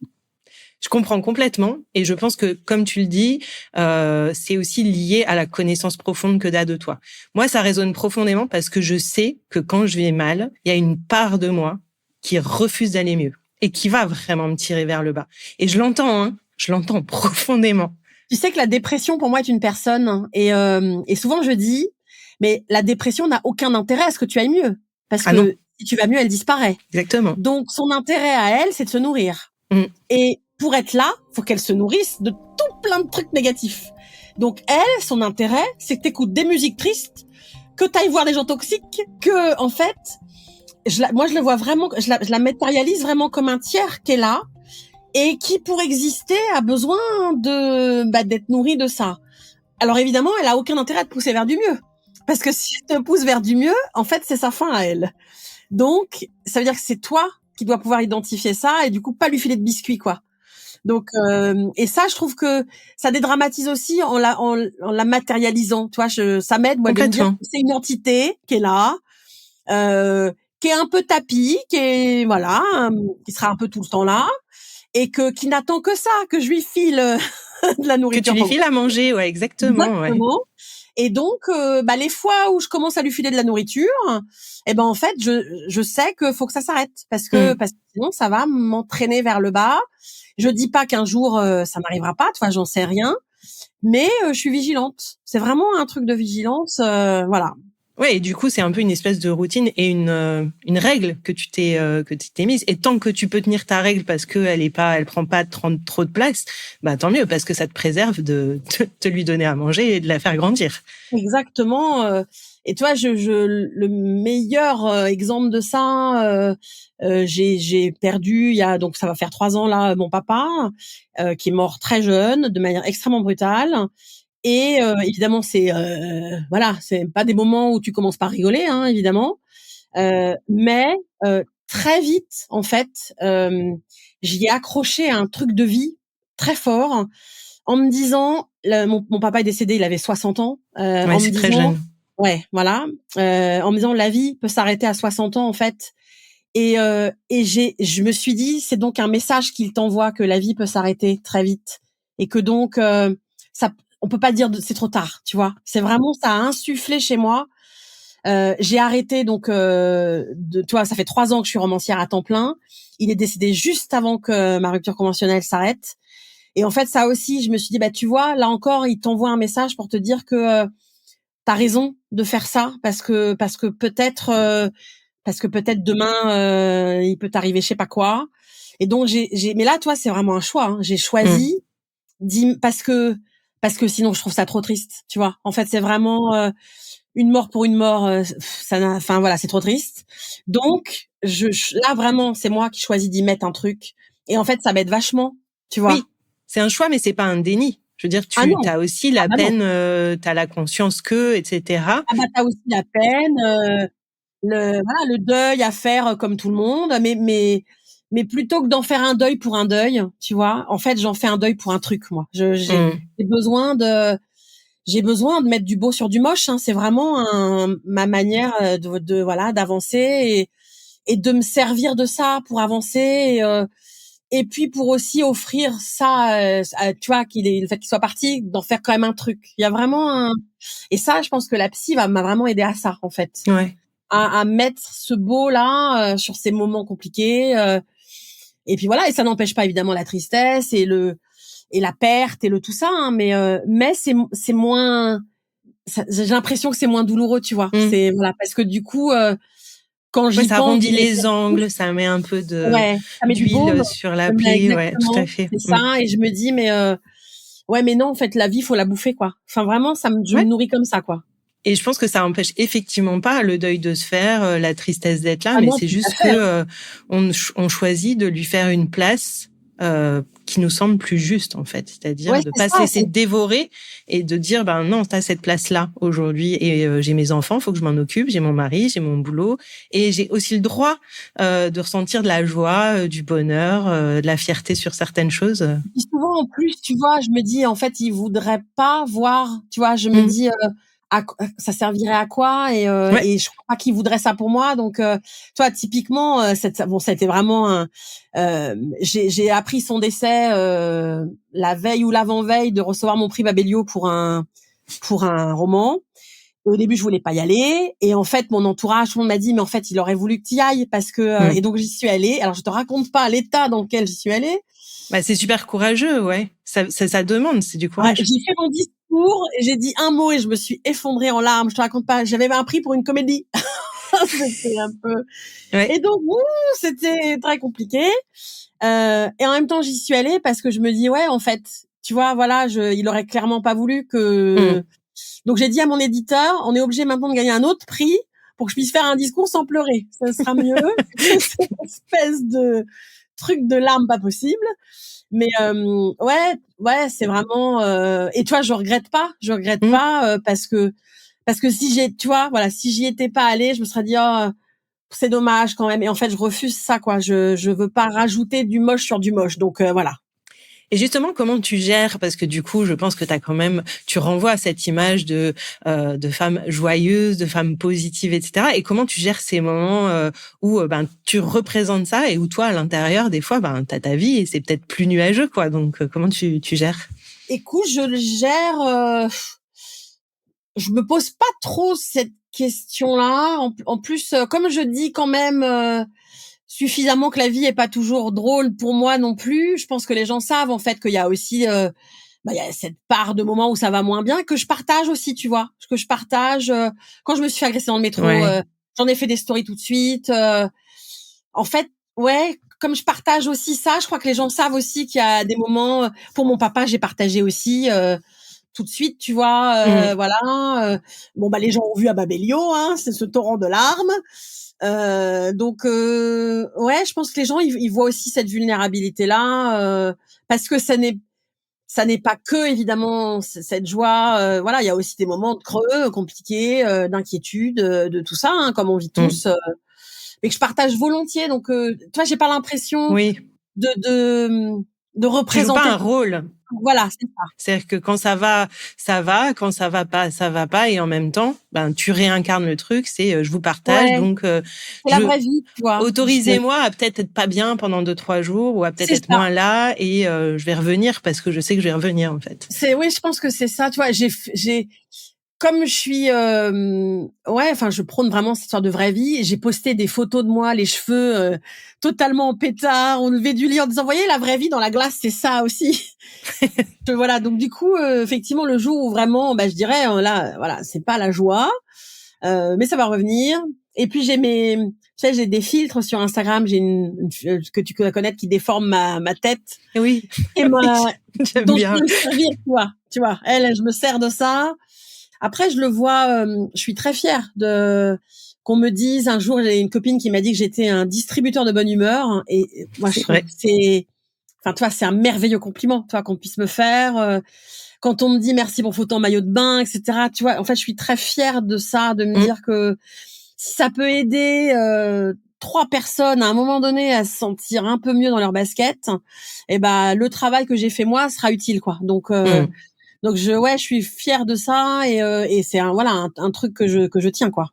Je comprends complètement, et je pense que, comme tu le dis, c'est aussi lié à la connaissance profonde que tu as de toi. Moi, ça résonne profondément parce que je sais que quand je vais mal, il y a une part de moi qui refuse d'aller mieux et qui va vraiment me tirer vers le bas. Et je l'entends, hein, je l'entends profondément. Tu sais que la dépression, pour moi, est une personne, hein, et souvent je dis, mais la dépression n'a aucun intérêt à ce que tu ailles mieux, parce Ah non, que si tu vas mieux, elle disparaît. exactement. Donc son intérêt à elle, c'est de se nourrir. Et pour être là, faut qu'elle se nourrisse de tout plein de trucs négatifs. Donc elle, son intérêt, c'est que t'écoutes des musiques tristes, que t'ailles voir des gens toxiques, que en fait, moi je le vois vraiment, je la matérialise vraiment comme un tiers qui est là et qui, pour exister, a besoin d'être nourri de ça. Alors évidemment, elle a aucun intérêt à te pousser vers du mieux, parce que si elle te pousse vers du mieux, en fait, c'est sa fin à elle. Donc, ça veut dire que c'est toi qui dois pouvoir identifier ça et du coup pas lui filer de biscuits, quoi. Donc, et ça, je trouve que ça dédramatise aussi en la matérialisant. Tu vois, ça m'aide, moi, de me dire que Complètement. c'est une entité qui est là, qui est un peu tapis, qui est, voilà, qui sera un peu tout le temps là, et qui n'attend que ça, que je lui file de la Que tu nourriture. lui files à manger, ouais, exactement, ouais. Exactement. Et donc, les fois où je commence à lui filer de la nourriture, en fait, je sais que faut que ça s'arrête, parce que sinon ça va m'entraîner vers le bas. Je dis pas qu'un jour ça n'arrivera pas, tu vois, j'en sais rien, mais je suis vigilante. C'est vraiment un truc de vigilance, voilà. Ouais, et du coup, c'est un peu une espèce de routine et une règle que tu t'es mise. Et tant que tu peux tenir ta règle parce que elle prend pas trop de place, bah tant mieux, parce que ça te préserve de te lui donner à manger et de la faire grandir. Exactement. Et tu vois, le meilleur exemple de ça, j'ai perdu donc ça va faire 3 ans là, mon papa, qui est mort très jeune, de manière extrêmement brutale. Et évidemment, voilà, c'est pas des moments où tu commences par rigoler, hein, évidemment. Mais très vite, en fait, j'y ai accroché un truc de vie très fort, en me disant, mon papa est décédé, il avait 60 ans, Ouais, en me c'est très disant, jeune. ouais, voilà, en me disant la vie peut s'arrêter à 60 ans, en fait. Et je me suis dit, c'est donc un message qu'il t'envoie, que la vie peut s'arrêter très vite, et que donc ça, on peut pas dire c'est trop tard, tu vois. C'est vraiment, ça a insufflé chez moi J'ai arrêté donc toi, ça fait 3 ans que je suis romancière à temps plein. Il est décédé juste avant que ma rupture conventionnelle s'arrête. Et en fait, ça aussi, je me suis dit, bah tu vois, là encore, il t'envoie un message pour te dire que t'as raison de faire ça parce que peut-être demain il peut t'arriver je sais pas quoi. Et donc mais là toi c'est vraiment un choix, hein. J'ai choisi parce que sinon je trouve ça trop triste, tu vois. En fait, c'est vraiment une mort pour une mort, enfin voilà, c'est trop triste. Donc là vraiment, c'est moi qui choisis d'y mettre un truc et en fait ça m'aide vachement, tu vois. Oui, c'est un choix mais c'est pas un déni. Je veux dire, Ah tu non. as aussi Ah la bah non. peine, tu as la conscience que, etc. Ah bah t'as aussi la peine, le deuil à faire comme tout le monde, mais plutôt que d'en faire un deuil pour un deuil, tu vois, en fait, j'en fais un deuil pour un truc, moi. J'ai besoin de mettre du beau sur du moche, hein. C'est vraiment ma manière voilà, d'avancer et de me servir de ça pour avancer et puis pour aussi offrir ça, tu vois, le fait qu'il soit parti, d'en faire quand même un truc. Il y a vraiment et ça, je pense que la psy m'a vraiment aidé à ça, en fait. Ouais. À mettre ce beau là sur ces moments compliqués et puis voilà, et ça n'empêche pas évidemment la tristesse et la perte et le tout ça, hein, mais c'est moins j'ai l'impression que c'est moins douloureux, tu vois. C'est voilà, parce que du coup quand Ouais, j'y ça pense, arrondit les angles, ça met un peu ouais, ça met du baume, d'huile sur la mais plaie, ouais, tout à exactement, fait. c'est ça, et je me dis mais ouais, mais non, en fait la vie faut la bouffer, quoi. Enfin vraiment je me Ouais. nourris comme ça, quoi. Et je pense que ça empêche effectivement pas le deuil de se faire, la tristesse d'être là, Ah mais non, c'est tout à juste fait, hein. que on choisit de lui faire une place qui nous semble plus juste en fait, Ouais, c'est-à-dire de c'est pas se ça, laisser dévorer et de dire ben non, t'as cette place là aujourd'hui et j'ai mes enfants, faut que je m'en occupe, j'ai mon mari, j'ai mon boulot et j'ai aussi le droit de ressentir de la joie, du bonheur, de la fierté sur certaines choses. Puis souvent, en plus, tu vois, je me dis, en fait, ils voudraient pas voir, tu vois, je me Mmh. dis, ça servirait à quoi Ouais. et je crois pas qu'ils voudraient ça pour moi. Donc, toi, typiquement, bon, ça a été vraiment j'ai appris son décès la veille ou l'avant-veille de recevoir mon prix Babelio pour un roman. Au début, je voulais pas y aller. Et en fait, mon entourage, tout le monde m'a dit, mais en fait, il aurait voulu que tu y ailles parce que, et Mmh. donc j'y suis allée. Alors, je te raconte pas l'état dans lequel j'y suis allée. Bah, c'est super courageux, ouais. Ça demande, c'est du Ouais, courage. j'ai fait mon discours et j'ai dit un mot et je me suis effondrée en larmes. Je te raconte pas. J'avais un prix pour une comédie. C'était un peu. Ouais. Et donc, c'était très compliqué. Et en même temps, j'y suis allée parce que je me dis, ouais, en fait, tu vois, voilà, il aurait clairement pas voulu que. Mmh. Donc, j'ai dit à mon éditeur, on est obligé maintenant de gagner un autre prix pour que je puisse faire un discours sans pleurer. Ça sera mieux que cette espèce de truc de larmes pas possible. Mais ouais, c'est vraiment et tu vois, je regrette Mmh. pas parce que si tu vois, voilà, si j'y étais pas allée, je me serais dit oh c'est dommage quand même. Et en fait, je refuse ça, quoi. Je veux pas rajouter du moche sur du moche. Donc voilà. Et justement, comment tu gères? Parce que du coup, je pense que tu renvoies à cette image de femme joyeuse, de femme positive, etc. Et comment tu gères ces moments où ben tu représentes ça et où toi, à l'intérieur, des fois, ben t'as ta vie et c'est peut-être plus nuageux, quoi. Donc, comment tu gères? Écoute, je le gère. Je me pose pas trop cette question-là. En plus, comme je dis quand même suffisamment que la vie est pas toujours drôle pour moi non plus. Je pense que les gens savent en fait qu'il y a aussi il y a cette part de moments où ça va moins bien que je partage aussi, tu vois, que je partage quand je me suis fait agresser dans le métro, Ouais. j'en ai fait des stories tout de suite. En fait, ouais, comme je partage aussi ça, je crois que les gens savent aussi qu'il y a des moments. Pour mon papa, j'ai partagé aussi. Tout de suite, tu vois, Mmh. voilà. Bon, bah les gens ont vu à Babelio, hein, c'est ce torrent de larmes. Donc, ouais, je pense que les gens ils voient aussi cette vulnérabilité là, parce que ça n'est pas que évidemment cette joie. Voilà, il y a aussi des moments de creux, compliqués, d'inquiétude, de tout ça, hein, comme on vit Mmh. tous, mais que je partage volontiers. Donc, tu vois, j'ai pas l'impression Oui. de de de Tu joues pas représenter. un rôle. Voilà, c'est ça. C'est-à-dire que quand ça va, ça va. Quand ça va pas, ça va pas. Et en même temps, ben, tu réincarnes le truc. C'est, je vous partage. Ouais, Donc, c'est la vraie vie, tu vois. autorisez-moi à peut-être être pas bien pendant 2-3 jours ou à peut-être C'est être ça. moins là et je vais revenir parce que je sais que je vais revenir, en fait. Oui, je pense que c'est ça, tu vois. comme je suis, je prône vraiment cette histoire de vraie vie. J'ai posté des photos de moi, les cheveux totalement en pétard, au lever du lit, en disant, voyez, la vraie vie dans la glace, c'est ça aussi. Voilà. Donc du coup, effectivement, le jour où vraiment, je dirais, là, voilà, c'est pas la joie, mais ça va revenir. Et puis j'ai j'ai des filtres sur Instagram. J'ai une que tu dois connaître qui déforme ma tête. Oui. Et j'aime dont bien. je peux me servir, tu vois. Je me sers de ça. Après, je le vois, je suis très fière qu'on me dise. Un jour, j'ai une copine qui m'a dit que j'étais un distributeur de bonne humeur. Et moi, je trouve que c'est un merveilleux compliment, qu'on puisse me faire. Quand on me dit merci pour photo en maillot de bain, etc. Tu vois, en fait, je suis très fière de ça, de me dire que si ça peut aider 3 personnes à un moment donné à se sentir un peu mieux dans leur basket, le travail que j'ai fait moi sera utile, quoi. Donc je suis fière de ça et c'est un truc que je tiens, quoi.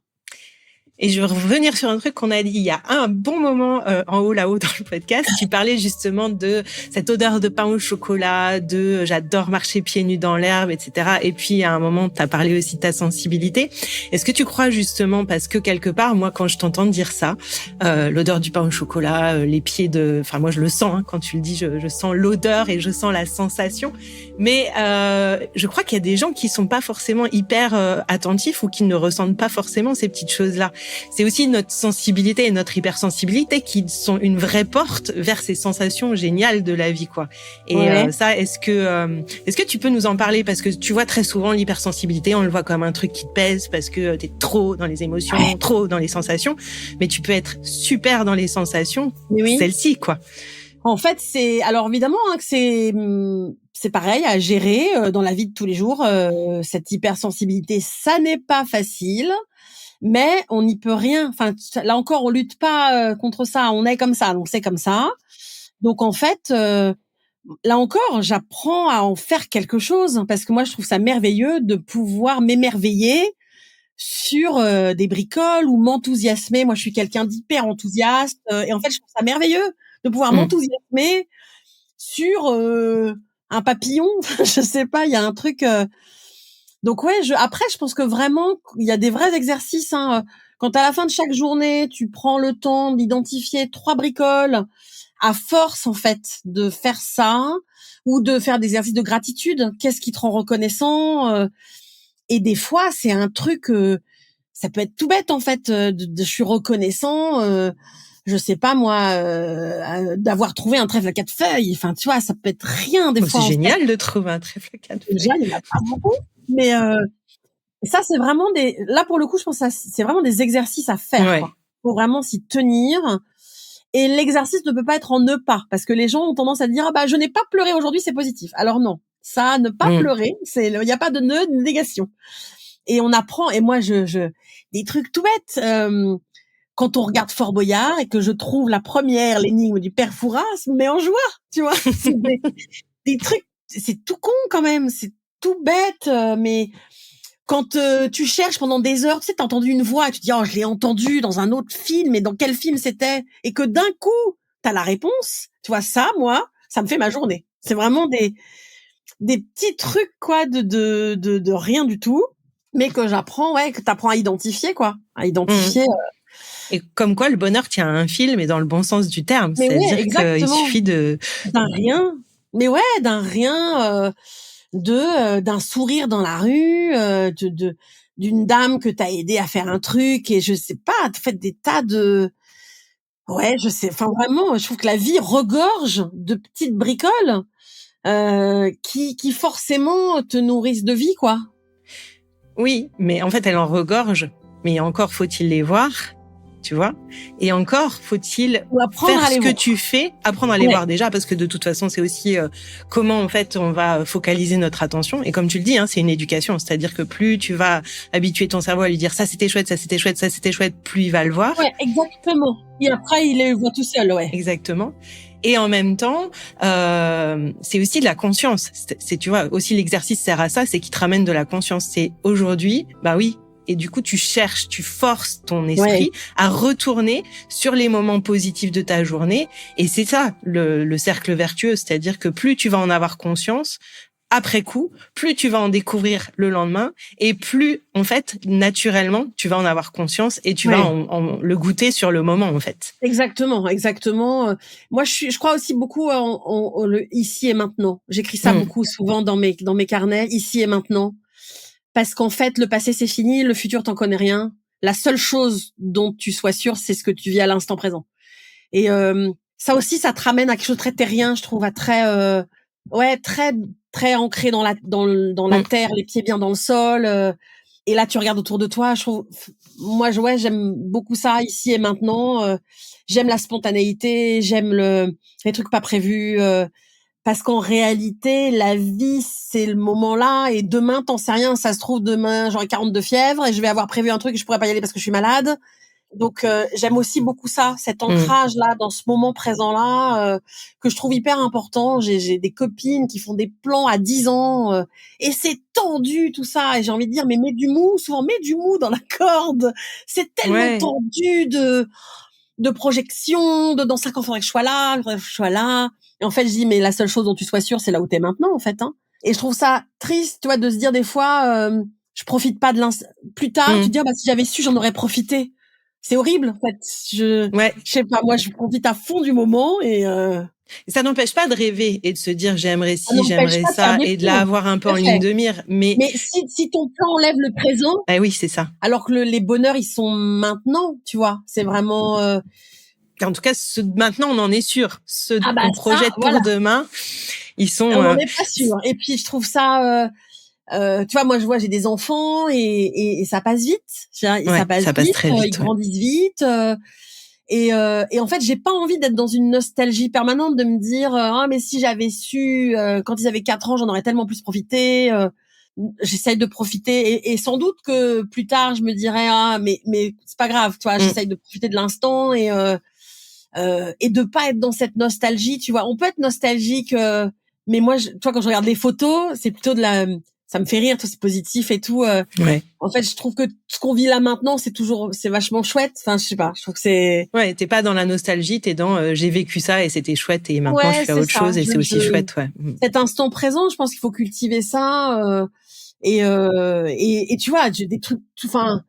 Et je veux revenir sur un truc qu'on a dit il y a un bon moment en haut là-haut dans le podcast. Tu parlais justement de cette odeur de pain au chocolat, de j'adore marcher pieds nus dans l'herbe, etc. Et puis à un moment, tu as parlé aussi de ta sensibilité. Est-ce que tu crois justement, parce que quelque part, moi quand je t'entends dire ça, l'odeur du pain au chocolat, les pieds de... Enfin moi je le sens, quand tu le dis, je sens l'odeur et je sens la sensation. Mais je crois qu'il y a des gens qui sont pas forcément hyper attentifs ou qui ne ressentent pas forcément ces petites choses-là. C'est aussi notre sensibilité et notre hypersensibilité qui sont une vraie porte vers ces sensations géniales de la vie, quoi. Et ça, est-ce que tu peux nous en parler? Parce que tu vois, très souvent, l'hypersensibilité, on le voit comme un truc qui te pèse parce que t'es trop dans les émotions, trop dans les sensations. Mais tu peux être super dans les sensations, celle-ci, quoi. En fait, alors évidemment que c'est pareil à gérer dans la vie de tous les jours. Cette hypersensibilité, ça n'est pas facile. Mais on n'y peut rien. Enfin, là encore, on lutte pas contre ça. On est comme ça, donc c'est comme ça. Donc en fait, là encore, j'apprends à en faire quelque chose parce que moi, je trouve ça merveilleux de pouvoir m'émerveiller sur des bricoles ou m'enthousiasmer. Moi, je suis quelqu'un d'hyper enthousiaste et en fait, je trouve ça merveilleux de pouvoir m'enthousiasmer sur un papillon. Je sais pas, il y a un truc. Donc après, je pense que vraiment, il y a des vrais exercices. Quand à la fin de chaque journée, tu prends le temps d'identifier 3 bricoles, à force en fait de faire ça, ou de faire des exercices de gratitude, qu'est-ce qui te rend reconnaissant et des fois, c'est un truc, ça peut être tout bête en fait. Je suis reconnaissant. Je sais pas moi, d'avoir trouvé un trèfle à 4 feuilles. Enfin, tu vois, ça peut être rien des fois. C'est génial de trouver un trèfle à 4 feuilles. Déjà, il y en a pas beaucoup. Mais ça, c'est vraiment là pour le coup, je pense que c'est vraiment des exercices à faire. Quoi. Faut vraiment s'y tenir. Et l'exercice ne peut pas être en ne pas, parce que les gens ont tendance à dire je n'ai pas pleuré aujourd'hui, c'est positif. Alors non, ça, ne pas pleurer, il y a pas de négation. Et on apprend. Et moi, des trucs tout bêtes. Quand on regarde Fort Boyard et que je trouve l'énigme du père Fouras, ça me met en joie, tu vois. C'est des trucs, c'est tout con quand même, c'est tout bête, mais quand tu cherches pendant des heures, tu sais, t'as entendu une voix et tu te dis je l'ai entendu dans un autre film, mais dans quel film c'était? Et que d'un coup, t'as la réponse. Tu vois, ça, moi, ça me fait ma journée. C'est vraiment des petits trucs, quoi, de rien du tout, mais que j'apprends, que t'apprends à identifier, quoi. À identifier. Et comme quoi, le bonheur tient à un fil, mais dans le bon sens du terme. Mais c'est-à-dire qu'il suffit d'un rien. Mais d'un rien, d'un sourire dans la rue, d'une dame que t'as aidé à faire un truc, et je sais pas, t'as fait des tas de... je sais. Enfin, vraiment, je trouve que la vie regorge de petites bricoles qui forcément te nourrissent de vie, quoi. Oui, mais en fait, elle en regorge. Mais encore faut-il les voir, tu vois. Et encore faut-il faire ce que tu fais, apprendre à les voir déjà, parce que de toute façon, c'est aussi comment en fait on va focaliser notre attention. Et comme tu le dis, c'est une éducation, c'est-à-dire que plus tu vas habituer ton cerveau à lui dire ça c'était chouette, ça c'était chouette, ça c'était chouette, plus il va le voir. Ouais, exactement. Et après, il les voit tout seul, Exactement. Et en même temps, c'est aussi de la conscience. C'est tu vois, aussi l'exercice sert à ça, c'est qu'il te ramène de la conscience. C'est aujourd'hui, oui. Et du coup, tu forces ton esprit à retourner sur les moments positifs de ta journée. Et c'est ça, le cercle vertueux. C'est-à-dire que plus tu vas en avoir conscience, après coup, plus tu vas en découvrir le lendemain et plus, en fait, naturellement, tu vas en avoir conscience et tu vas le goûter sur le moment, en fait. Exactement, exactement. Moi, je crois aussi beaucoup le ici et maintenant. J'écris ça beaucoup souvent dans mes carnets, ici et maintenant. Parce qu'en fait, le passé, c'est fini, le futur, t'en connais rien. La seule chose dont tu sois sûr, c'est ce que tu vis à l'instant présent. Et ça aussi, ça te ramène à quelque chose de très terrien, je trouve, à très, très, très ancré dans la terre, les pieds bien dans le sol. Et là, tu regardes autour de toi. Je trouve, moi, j'aime beaucoup ça ici et maintenant. J'aime la spontanéité, j'aime les trucs pas prévus. Parce qu'en réalité, la vie, c'est le moment là, et demain, t'en sais rien. Ça se trouve, demain, j'aurai 42 fièvres et je vais avoir prévu un truc et je pourrais pas y aller parce que je suis malade. Donc, j'aime aussi beaucoup ça, cet ancrage-là, dans ce moment présent-là, que je trouve hyper important. J'ai des copines qui font des plans à 10 ans, et c'est tendu, tout ça. Et j'ai envie de dire, mais mets du mou, souvent mets du mou dans la corde. C'est tellement tendu de projection, dans 5 ans, faudrait que je sois là, Et en fait, je dis, mais la seule chose dont tu sois sûr, c'est là où t'es maintenant, en fait, hein. Et je trouve ça triste, tu vois, de se dire des fois, je profite pas de plus tard, tu te dis, bah, si j'avais su, j'en aurais profité. C'est horrible, en fait. Je sais pas, moi, je profite à fond du moment et ça n'empêche pas de rêver et de se dire j'aimerais ci, j'aimerais ça, et de l'avoir un peu en ligne de mire. Mais si ton plan enlève le présent. Ah oui, c'est ça. Alors que les bonheurs, ils sont maintenant, tu vois. C'est vraiment, en tout cas, maintenant, on en est sûr. Ceux qu'on projette pour demain, ils sont... On n'en est pas sûr. Et puis, je trouve ça... tu vois, moi, j'ai des enfants et ça passe vite. Ça passe vite, très vite. Ils grandissent vite. Et en fait, j'ai pas envie d'être dans une nostalgie permanente, de me dire mais si j'avais su quand ils avaient 4 ans, j'en aurais tellement plus profité. J'essaye de profiter et sans doute que plus tard, je me dirais mais c'est pas grave, tu vois. J'essaye de profiter de l'instant et de pas être dans cette nostalgie. Tu vois, on peut être nostalgique, mais moi, tu vois, quand je regarde les photos, c'est plutôt ça me fait rire, tout c'est positif et tout. En fait, je trouve que ce qu'on vit là maintenant, c'est vachement chouette. Enfin, je sais pas, je trouve que c'est... Ouais, t'es pas dans la nostalgie, t'es dans j'ai vécu ça et c'était chouette et maintenant je fais autre chose et c'est aussi chouette, Cet instant présent, je pense qu'il faut cultiver ça. Et tu vois, j'ai des trucs, enfin,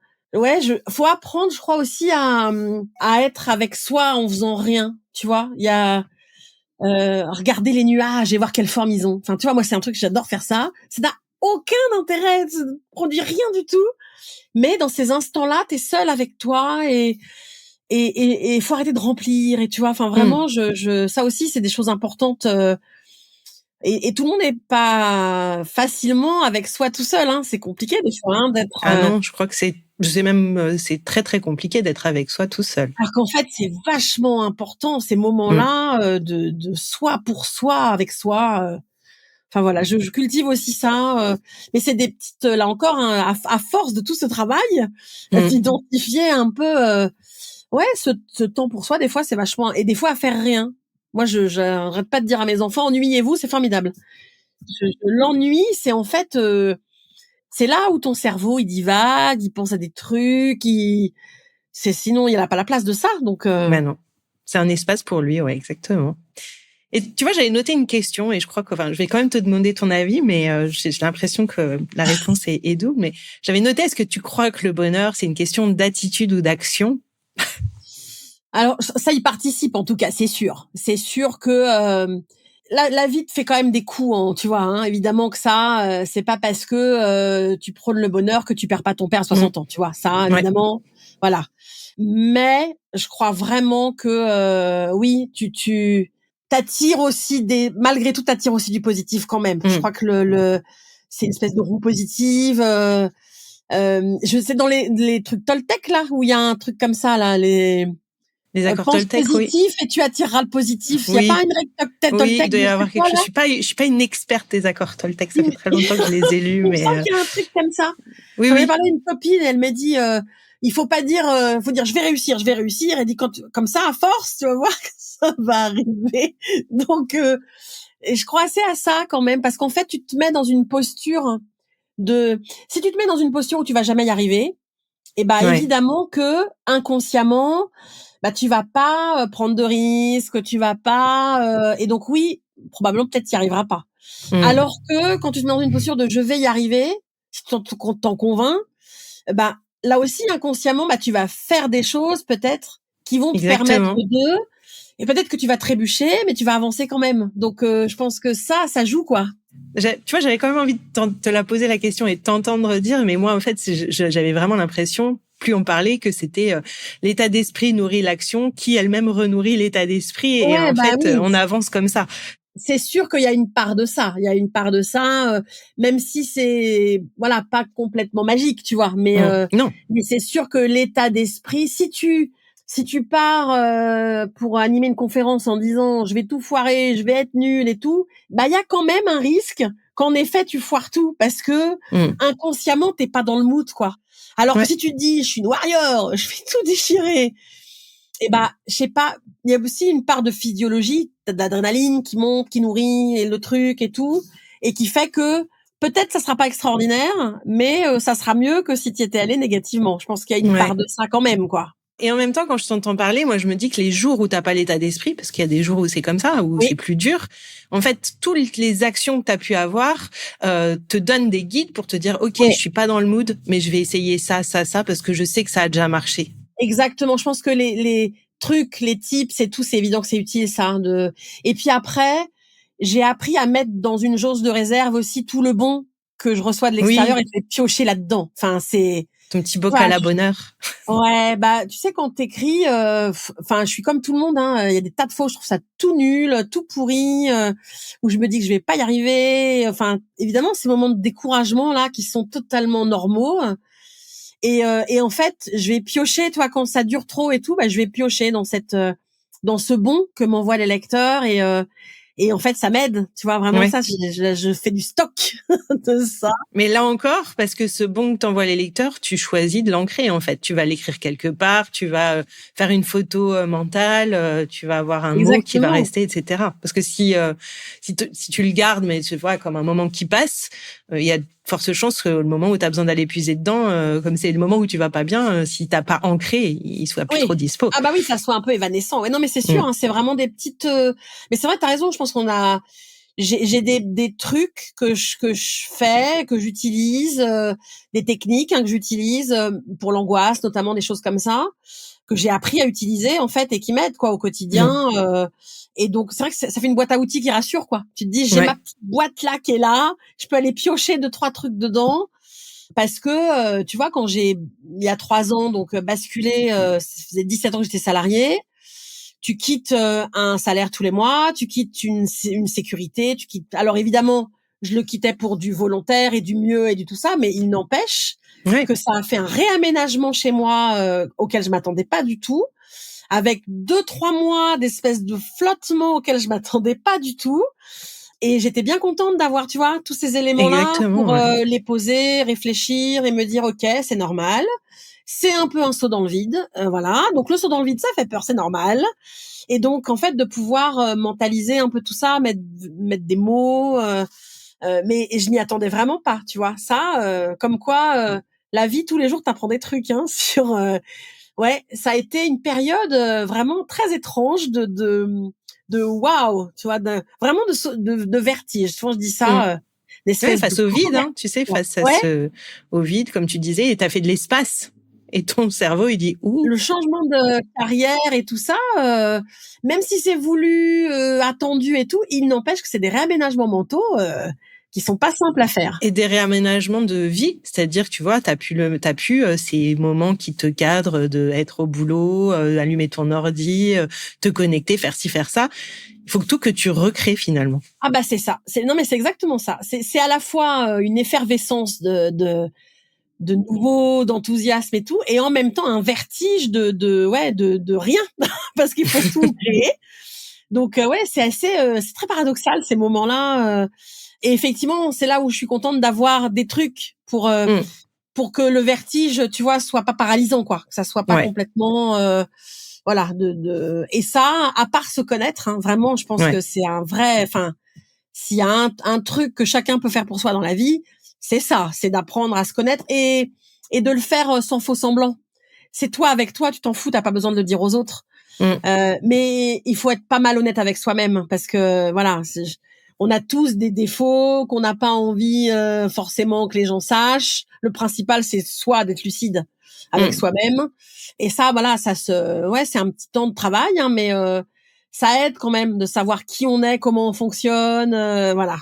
faut apprendre, je crois aussi à être avec soi en faisant rien. Tu vois, il y a regarder les nuages et voir quelle forme ils ont. Enfin, tu vois, moi, c'est un truc que j'adore faire ça. Ça n'a aucun intérêt, ça ne produit rien du tout. Mais dans ces instants-là, t'es seul avec toi et faut arrêter de remplir. Et tu vois, enfin, vraiment, ça aussi, c'est des choses importantes. Et tout le monde n'est pas facilement avec soi tout seul, hein. C'est compliqué des fois, hein, d'être. Non, je crois que c'est très très compliqué d'être avec soi tout seul. Alors qu'en fait, c'est vachement important ces moments-là de soi pour soi, avec soi. Enfin voilà, je cultive aussi ça, mais c'est des petites, là encore, hein, à force de tout ce travail, d'identifier un peu, ce temps pour soi. Des fois, c'est vachement, et des fois à faire rien. Moi, j'arrête pas de dire à mes enfants, ennuyez-vous, c'est formidable. L'ennui, c'est en fait, c'est là où ton cerveau il divague, il pense à des trucs, sinon il n'a pas la place de ça. Donc, Ben non, c'est un espace pour lui, ouais, exactement. Et tu vois, j'avais noté une question et je crois que, je vais quand même te demander ton avis, mais j'ai l'impression que la réponse est double. Mais j'avais noté, est-ce que tu crois que le bonheur, c'est une question d'attitude ou d'action? Alors, ça y participe en tout cas, c'est sûr. C'est sûr que la vie te fait quand même des coups, hein, tu vois. Hein, évidemment que ça, c'est pas parce que tu prônes le bonheur que tu perds pas ton père à 60 ans, tu vois. Ça, évidemment, voilà. Mais je crois vraiment que oui, tu t'attires aussi malgré tout, t'attires aussi du positif quand même. Je crois que c'est une espèce de roue positive. Je sais dans les trucs Toltec là, où il y a un truc comme ça là, les accords pense Toltec, positif et tu attireras le positif. Il y a pas une règle Toltec. Oui, il doit y avoir quelque chose. Je suis pas une experte des accords Toltec. Ça fait très longtemps que je les ai lus, mais. Il me semble qu'il y a un truc comme ça. Oui, J'en ai parlé à une copine et elle m'a dit, il faut pas dire, faut dire je vais réussir. Elle dit comme ça à force, tu vas voir que ça va arriver. Donc, et je crois assez à ça quand même parce qu'en fait tu te mets dans une posture si tu te mets dans une posture où tu vas jamais y arriver, et évidemment que inconsciemment, tu vas pas prendre de risques, tu vas pas et donc oui, probablement peut-être tu y arriveras pas. Alors que quand tu te mets dans une posture de je vais y arriver, si t'en convaincs, bah là aussi inconsciemment, bah tu vas faire des choses peut-être qui vont te permettre de, et peut-être que tu vas trébucher, mais tu vas avancer quand même. Donc je pense que ça joue quoi. Tu vois, j'avais quand même envie de te la poser la question et de t'entendre dire, mais moi en fait j'avais vraiment l'impression, plus on parlait, que c'était l'état d'esprit nourrit l'action, qui elle-même renourrit l'état d'esprit, et en fait oui. On avance comme ça. C'est sûr qu'il y a une part de ça. Il y a une part de ça, même si c'est voilà pas complètement magique, tu vois. Mais non. Mais c'est sûr que l'état d'esprit, si tu pars pour animer une conférence en disant je vais tout foirer, je vais être nul et tout, bah il y a quand même un risque qu'en effet tu foires tout parce que inconsciemment t'es pas dans le mood quoi. Alors que si tu te dis je suis une warrior, je vais tout déchirer. Et bah, je sais pas, il y a aussi une part de physiologie, d'adrénaline qui monte, qui nourrit et le truc et tout, et qui fait que peut-être ça sera pas extraordinaire, mais ça sera mieux que si tu étais allé négativement. Je pense qu'il y a une part de ça quand même, quoi. Et en même temps, quand je t'entends parler, moi, je me dis que les jours où t'as pas l'état d'esprit, parce qu'il y a des jours où c'est comme ça, où c'est plus dur, en fait, toutes les actions que t'as pu avoir te donnent des guides pour te dire, OK, je suis pas dans le mood, mais je vais essayer ça, parce que je sais que ça a déjà marché. Exactement. Je pense que les trucs, les tips et tout, c'est évident que c'est utile, ça. Et puis après, j'ai appris à mettre dans une jauge de réserve aussi tout le bon que je reçois de l'extérieur et je vais piocher là-dedans. Enfin, c'est ton petit bocal à bonheur. Ouais, bah tu sais quand t'écris, enfin je suis comme tout le monde, hein. Il y a des tas de fois où je trouve ça tout nul, tout pourri, où je me dis que je vais pas y arriver. Enfin évidemment ces moments de découragement là qui sont totalement normaux. Et en fait je vais piocher, toi quand ça dure trop et tout, bah je vais piocher dans dans ce bon que m'envoient les lecteurs et en fait, ça m'aide, tu vois, vraiment ça, je fais du stock de ça. Mais là encore, parce que ce bon que t'envoient les lecteurs, tu choisis de l'ancrer, en fait. Tu vas l'écrire quelque part, tu vas faire une photo mentale, tu vas avoir un mot qui va rester, etc. Parce que si tu le gardes, mais tu vois, comme un moment qui passe, il y a de fortes chances que le moment où tu as besoin d'aller puiser dedans, comme c'est le moment où tu vas pas bien, si t'as pas ancré, il soit plus trop dispo. Ah bah oui, ça soit un peu évanescent. Ouais, non, mais c'est sûr, hein, c'est vraiment des petites. Mais c'est vrai, t'as raison. Je pense qu'on a. J'ai des trucs que je fais, que j'utilise, des techniques que j'utilise pour l'angoisse, notamment des choses comme ça, que j'ai appris à utiliser en fait et qui m'aident quoi au quotidien. Et donc c'est vrai que ça fait une boîte à outils qui rassure quoi. Tu te dis j'ai ma petite boîte là qui est là, je peux aller piocher 2-3 trucs dedans. Parce que tu vois quand il y a 3 ans donc basculé, ça faisait 17 ans que j'étais salariée. Tu quittes un salaire tous les mois, tu quittes une sécurité, tu quittes. Alors évidemment, je le quittais pour du volontaire et du mieux et du tout ça, mais il n'empêche que ça a fait un réaménagement chez moi auquel je m'attendais pas du tout, avec 2-3 mois d'espèce de flottement auquel je m'attendais pas du tout. Et j'étais bien contente d'avoir, tu vois, tous ces éléments-là pour les poser, réfléchir et me dire, OK, c'est normal. C'est un peu un saut dans le vide, voilà. Donc le saut dans le vide, ça fait peur, c'est normal. Et donc en fait de pouvoir mentaliser un peu tout ça, mettre des mots, mais je m'y attendais vraiment pas, tu vois. Ça, comme quoi la vie tous les jours t'apprend des trucs, hein. Sur ça a été une période vraiment très étrange de waouh, tu vois, vraiment de vertige. Souvent je dis ça. Face au vide, hein, tu sais, face au vide, comme tu disais, et t'as fait de l'espace. Et ton cerveau, il dit ouh. Le changement de carrière et tout ça, même si c'est voulu, attendu et tout, il n'empêche que c'est des réaménagements mentaux qui sont pas simples à faire. Et des réaménagements de vie, c'est-à-dire, tu vois, t'as pu ces moments qui te cadrent de être au boulot, allumer ton ordi, te connecter, faire ci, faire ça. Il faut que tu recrées finalement. Ah bah c'est ça. Non mais c'est exactement ça. C'est à la fois une effervescence de nouveau, d'enthousiasme et tout, et en même temps un vertige de rien parce qu'il faut tout créer. Donc c'est très paradoxal ces moments-là. Et effectivement, c'est là où je suis contente d'avoir des trucs pour que le vertige, tu vois, soit pas paralysant quoi, que ça soit pas complètement voilà et ça, à part se connaître, hein, vraiment, je pense que c'est un vrai. Enfin, s'il y a un truc que chacun peut faire pour soi dans la vie, c'est ça, c'est d'apprendre à se connaître et de le faire sans faux semblant. C'est toi avec toi, tu t'en fous, t'as pas besoin de le dire aux autres. Mais il faut être pas mal honnête avec soi-même parce que voilà, on a tous des défauts qu'on n'a pas envie forcément que les gens sachent. Le principal, c'est soit d'être lucide avec soi-même. Et ça, voilà, c'est un petit temps de travail, hein, mais ça aide quand même de savoir qui on est, comment on fonctionne, voilà.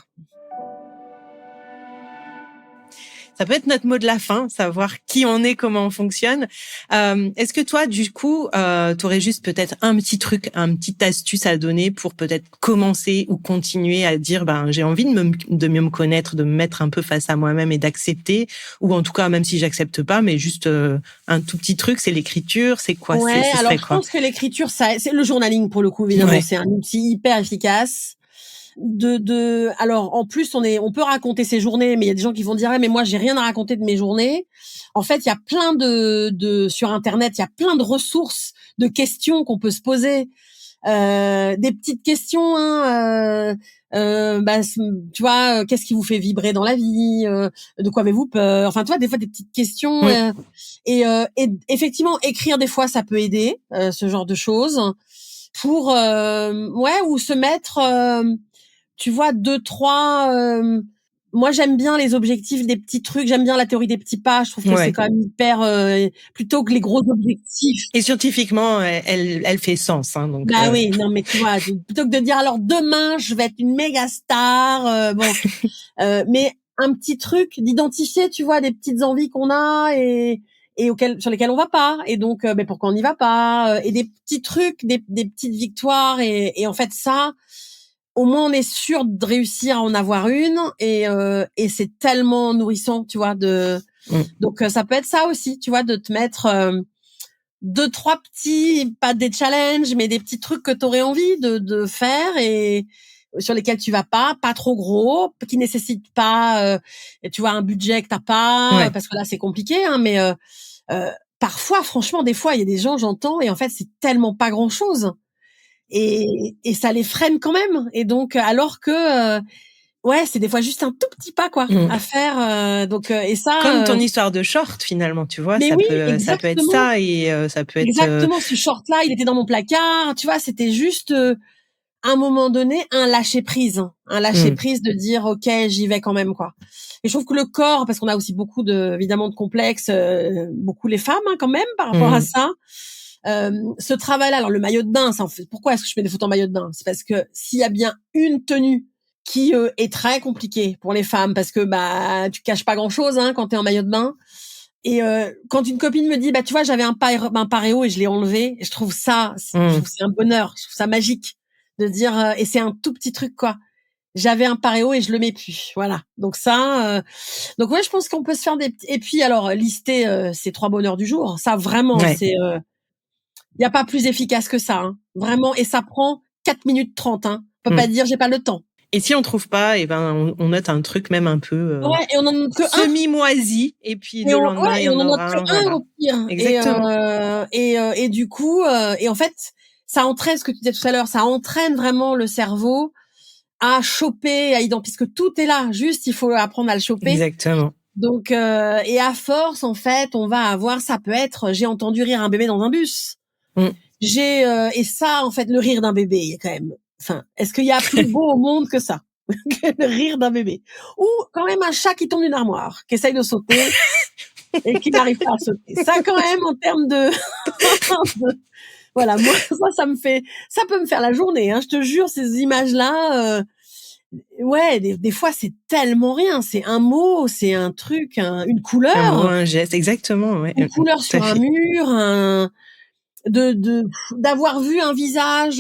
Ça peut être notre mot de la fin, savoir qui on est, comment on fonctionne. Est-ce que toi, du coup, t'aurais juste peut-être un petit truc, un petit astuce à donner pour peut-être commencer ou continuer à dire, j'ai envie de mieux me connaître, de me mettre un peu face à moi-même et d'accepter, ou en tout cas, même si j'accepte pas, mais juste un tout petit truc, c'est l'écriture, c'est quoi? Ouais, alors je quoi? pense que l'écriture, c'est le journaling pour le coup, évidemment, Ouais. c'est un outil hyper efficace. Alors en plus on peut raconter ses journées, mais il y a des gens qui vont dire mais moi j'ai rien à raconter de mes journées. En fait, il y a plein sur internet, il y a plein de ressources de questions qu'on peut se poser, des petites questions, hein, tu vois, qu'est-ce qui vous fait vibrer dans la vie, de quoi avez-vous peur, enfin tu vois, des fois des petites questions, oui. Et effectivement écrire des fois ça peut aider, ce genre de choses pour ou se mettre tu vois, 2-3... moi, j'aime bien les objectifs des petits trucs. J'aime bien la théorie des petits pas. Je trouve que c'est quand même hyper... plutôt que les gros objectifs. Et scientifiquement, elle fait sens. Hein, donc, oui, non, mais tu vois, plutôt que de dire, alors demain, je vais être une méga star. Mais un petit truc d'identifier, tu vois, des petites envies qu'on a et sur lesquelles on va pas. Et donc, pourquoi on n'y va pas. Et des petits trucs, des petites victoires. Et en fait, ça... au moins on est sûr de réussir à en avoir une et c'est tellement nourrissant, tu vois, donc ça peut être ça aussi, tu vois, de te mettre 2-3 petits, pas des challenges, mais des petits trucs que t'aurais envie de faire et sur lesquels tu vas pas trop gros, qui nécessitent pas tu vois, un budget que t'as pas, parce que là c'est compliqué, hein, mais parfois, franchement, des fois il y a des gens, j'entends, et en fait c'est tellement pas grand chose. Et ça les freine quand même. Et donc, alors que, c'est des fois juste un tout petit pas, quoi, à faire. Donc, et ça. Comme ton histoire de short, finalement, tu vois, mais ça oui, peut être ça et ça peut être. Exactement, ce short-là, il était dans mon placard. Tu vois, c'était juste à un moment donné un lâcher prise, de dire ok, j'y vais quand même, quoi. Et je trouve que le corps, parce qu'on a aussi beaucoup évidemment de complexes, beaucoup les femmes, hein, quand même, par rapport à ça. Ce travail-là, alors le maillot de bain, pourquoi est-ce que je mets des photos en maillot de bain? C'est parce que s'il y a bien une tenue qui est très compliquée pour les femmes, parce que tu caches pas grand-chose, hein, quand t'es en maillot de bain. Et quand une copine me dit tu vois, j'avais un paréo et je l'ai enlevé, je trouve ça, c'est un bonheur, je trouve ça magique de dire et c'est un tout petit truc, quoi. J'avais un paréo et je le mets plus, voilà. Donc ça, donc je pense qu'on peut se faire des petits... Et puis alors lister ces 3 bonheurs du jour, ça vraiment c'est il y a pas plus efficace que ça, hein. Vraiment, et ça prend 4 minutes 30, hein. On peut pas dire j'ai pas le temps. Et si on trouve pas, on note un truc même un peu et on en note que semi-moisi et puis le lendemain il y en aura un, voilà. Au pire. Exactement. Et du coup et en fait, ça entraîne ce que tu disais tout à l'heure, ça entraîne vraiment le cerveau à choper, à identifier, parce que tout est là, juste il faut apprendre à le choper. Exactement. Donc et à force, en fait, on va avoir, ça peut être j'ai entendu rire un bébé dans un bus. Et ça, en fait, le rire d'un bébé, il y a quand même... Enfin, est-ce qu'il y a plus beau au monde que ça? Que le rire d'un bébé. Ou quand même un chat qui tombe d'une armoire, qui essaye de sauter et qui n'arrive pas à sauter. Ça, quand même, en termes de... Voilà, moi, ça peut me faire la journée, hein. Je te jure, ces images-là... des fois, c'est tellement rien. C'est un mot, c'est un truc, une couleur. Un mot, un geste, exactement. Ouais. Une couleur sur un mur, d'avoir vu un visage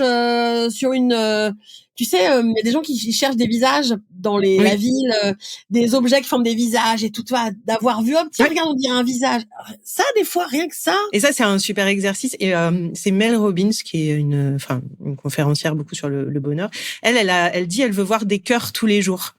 sur une tu sais, il y a des gens qui cherchent des visages dans la ville, des objets qui forment des visages et tout, d'avoir vu tiens, regarde, on dirait un visage. Ça, des fois, rien que ça. Et ça, c'est un super exercice. Et c'est Mel Robbins, qui est une conférencière beaucoup sur le bonheur. Elle dit, elle veut voir des cœurs tous les jours.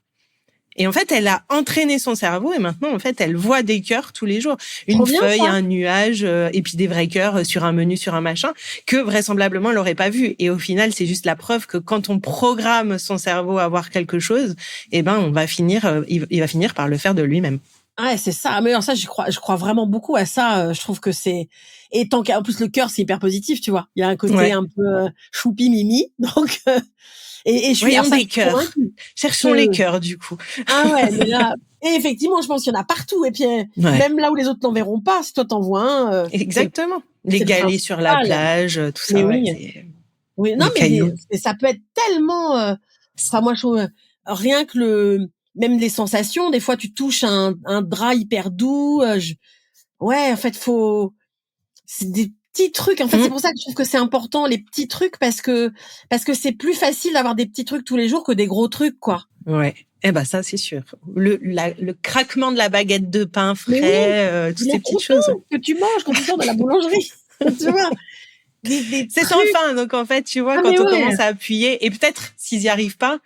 Et en fait, elle a entraîné son cerveau et maintenant, en fait, elle voit des cœurs tous les jours. Une feuille, un nuage, et puis des vrais cœurs sur un menu, sur un machin, que vraisemblablement, elle n'aurait pas vu. Et au final, c'est juste la preuve que quand on programme son cerveau à voir quelque chose, on va finir, il va finir par le faire de lui-même. Ouais, c'est ça. Mais alors ça, je crois vraiment beaucoup à ça. Je trouve que et tant qu'en plus le cœur, c'est hyper positif, tu vois. Il y a un côté Ouais. un peu choupi mimi, donc et je suis, alors Voyons ça, je des suis cœurs. convaincue Cherchons les que cœurs, du coup. ah ouais, mais là, et effectivement, je pense qu'il y en a partout. Et puis Ouais. même là où les autres n'en verront pas, si toi t'en vois un, Exactement. Les c'est le galets sur la principal. plage, tout Mais ça, ouais. oui, oui. Non, Les mais cailloux. ça peut être tellement. Enfin, moi, je trouve rien que même les sensations. Des fois, tu touches un drap hyper doux. Ouais, en fait, c'est des petits trucs. En fait, c'est Mm. pour ça que je trouve que c'est important les petits trucs parce que c'est plus facile d'avoir des petits trucs tous les jours que des gros trucs, quoi. Ouais. Eh ben, ça, c'est sûr. Le craquement de la baguette de pain Mais oui, frais, toutes le ces petites croûton choses. que tu manges quand tu sors de la boulangerie, tu vois, des C'est sans trucs. fin. Donc, en fait, tu vois, Ah mais quand on ouais, commence à appuyer, et peut-être, s'ils y arrivent pas,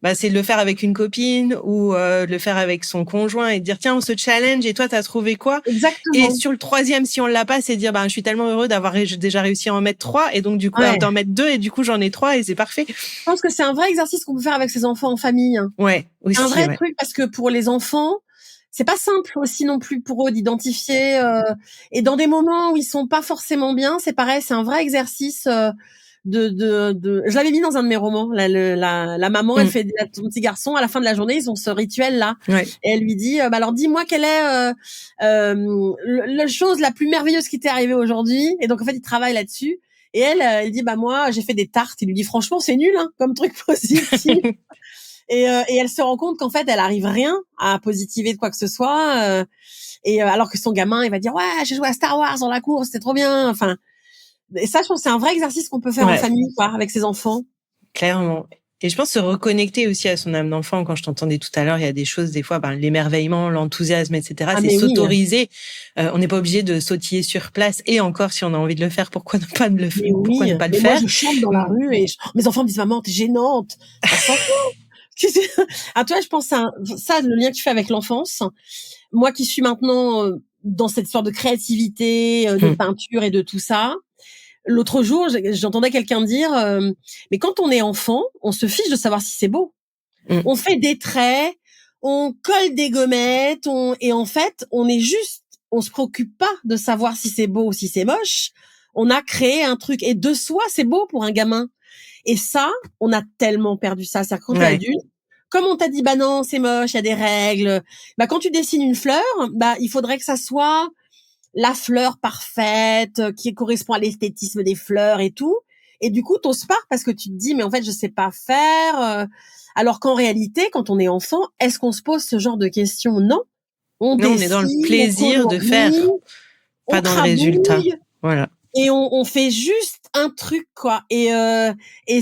bah, c'est de le faire avec une copine ou de le faire avec son conjoint et de dire, tiens, on se challenge et toi, t'as trouvé quoi? Et exactement. sur le troisième, si on l'a pas, c'est dire, bah, je suis tellement heureux d'avoir déjà réussi à en mettre 3 et donc, du coup, Ouais. d'en mettre 2 et du coup, j'en ai 3 et c'est parfait. Je pense que c'est un vrai exercice qu'on peut faire avec ses enfants en famille, hein. Ouais, C'est un aussi, vrai ouais. truc parce que pour les enfants, c'est pas simple aussi non plus pour eux d'identifier et dans des moments où ils sont pas forcément bien, c'est pareil, c'est un vrai exercice je l'avais mis dans un de mes romans. La maman, elle Mm. fait à son petit garçon à la fin de la journée, ils ont ce rituel là Ouais. et elle lui dit bah alors dis-moi quelle est la chose la plus merveilleuse qui t'est arrivée aujourd'hui, et donc en fait il travaille là-dessus. Et elle dit bah moi j'ai fait des tartes. Il lui dit franchement c'est nul hein, comme truc positif. Et elle se rend compte qu'en fait, elle arrive rien à positiver de quoi que ce soit. Alors que son gamin, il va dire ouais, j'ai joué à Star Wars dans la cour, c'était trop bien. Enfin, et ça, je pense que c'est un vrai exercice qu'on peut faire en Ouais. famille, quoi, avec ses enfants. Clairement. Et je pense se reconnecter aussi à son âme d'enfant. Quand je t'entendais tout à l'heure, il y a des choses, des fois, l'émerveillement, l'enthousiasme, etc. Ah C'est mais oui. s'autoriser. On n'est pas obligé de sautiller sur place. Et encore, si on a envie de le faire, pourquoi Mais pourquoi oui. ne pas le Mais moi, faire? je chante dans la rue et mes enfants me disent maman, t'es gênante. Ça s'entend. Ah toi, je pense à ça, le lien que tu fais avec l'enfance. Moi, qui suis maintenant dans cette sorte de créativité, de Mm. peinture et de tout ça. L'autre jour, j'entendais quelqu'un dire mais quand on est enfant, on se fiche de savoir si c'est beau. Mm. On fait des traits, on colle des gommettes, et en fait, on se préoccupe pas de savoir si c'est beau ou si c'est moche. On a créé un truc et de soi, c'est beau pour un gamin. Et ça, on a tellement perdu ça. C'est-à-dire quand t'es Ouais. adulte, comme on t'a dit bah non, c'est moche, il y a des règles. Bah quand tu dessines une fleur, bah il faudrait que ça soit la fleur parfaite qui correspond à l'esthétisme des fleurs et tout. Et du coup, t'oses pas parce que tu te dis mais en fait je sais pas faire. Alors qu'en réalité, quand on est enfant, est-ce qu'on se pose ce genre de questions? Non. On Non, on est dans le dessine, on plaisir de colorie, faire, on pas dans le résultat. crabouille Voilà. et on fait juste un truc quoi. Et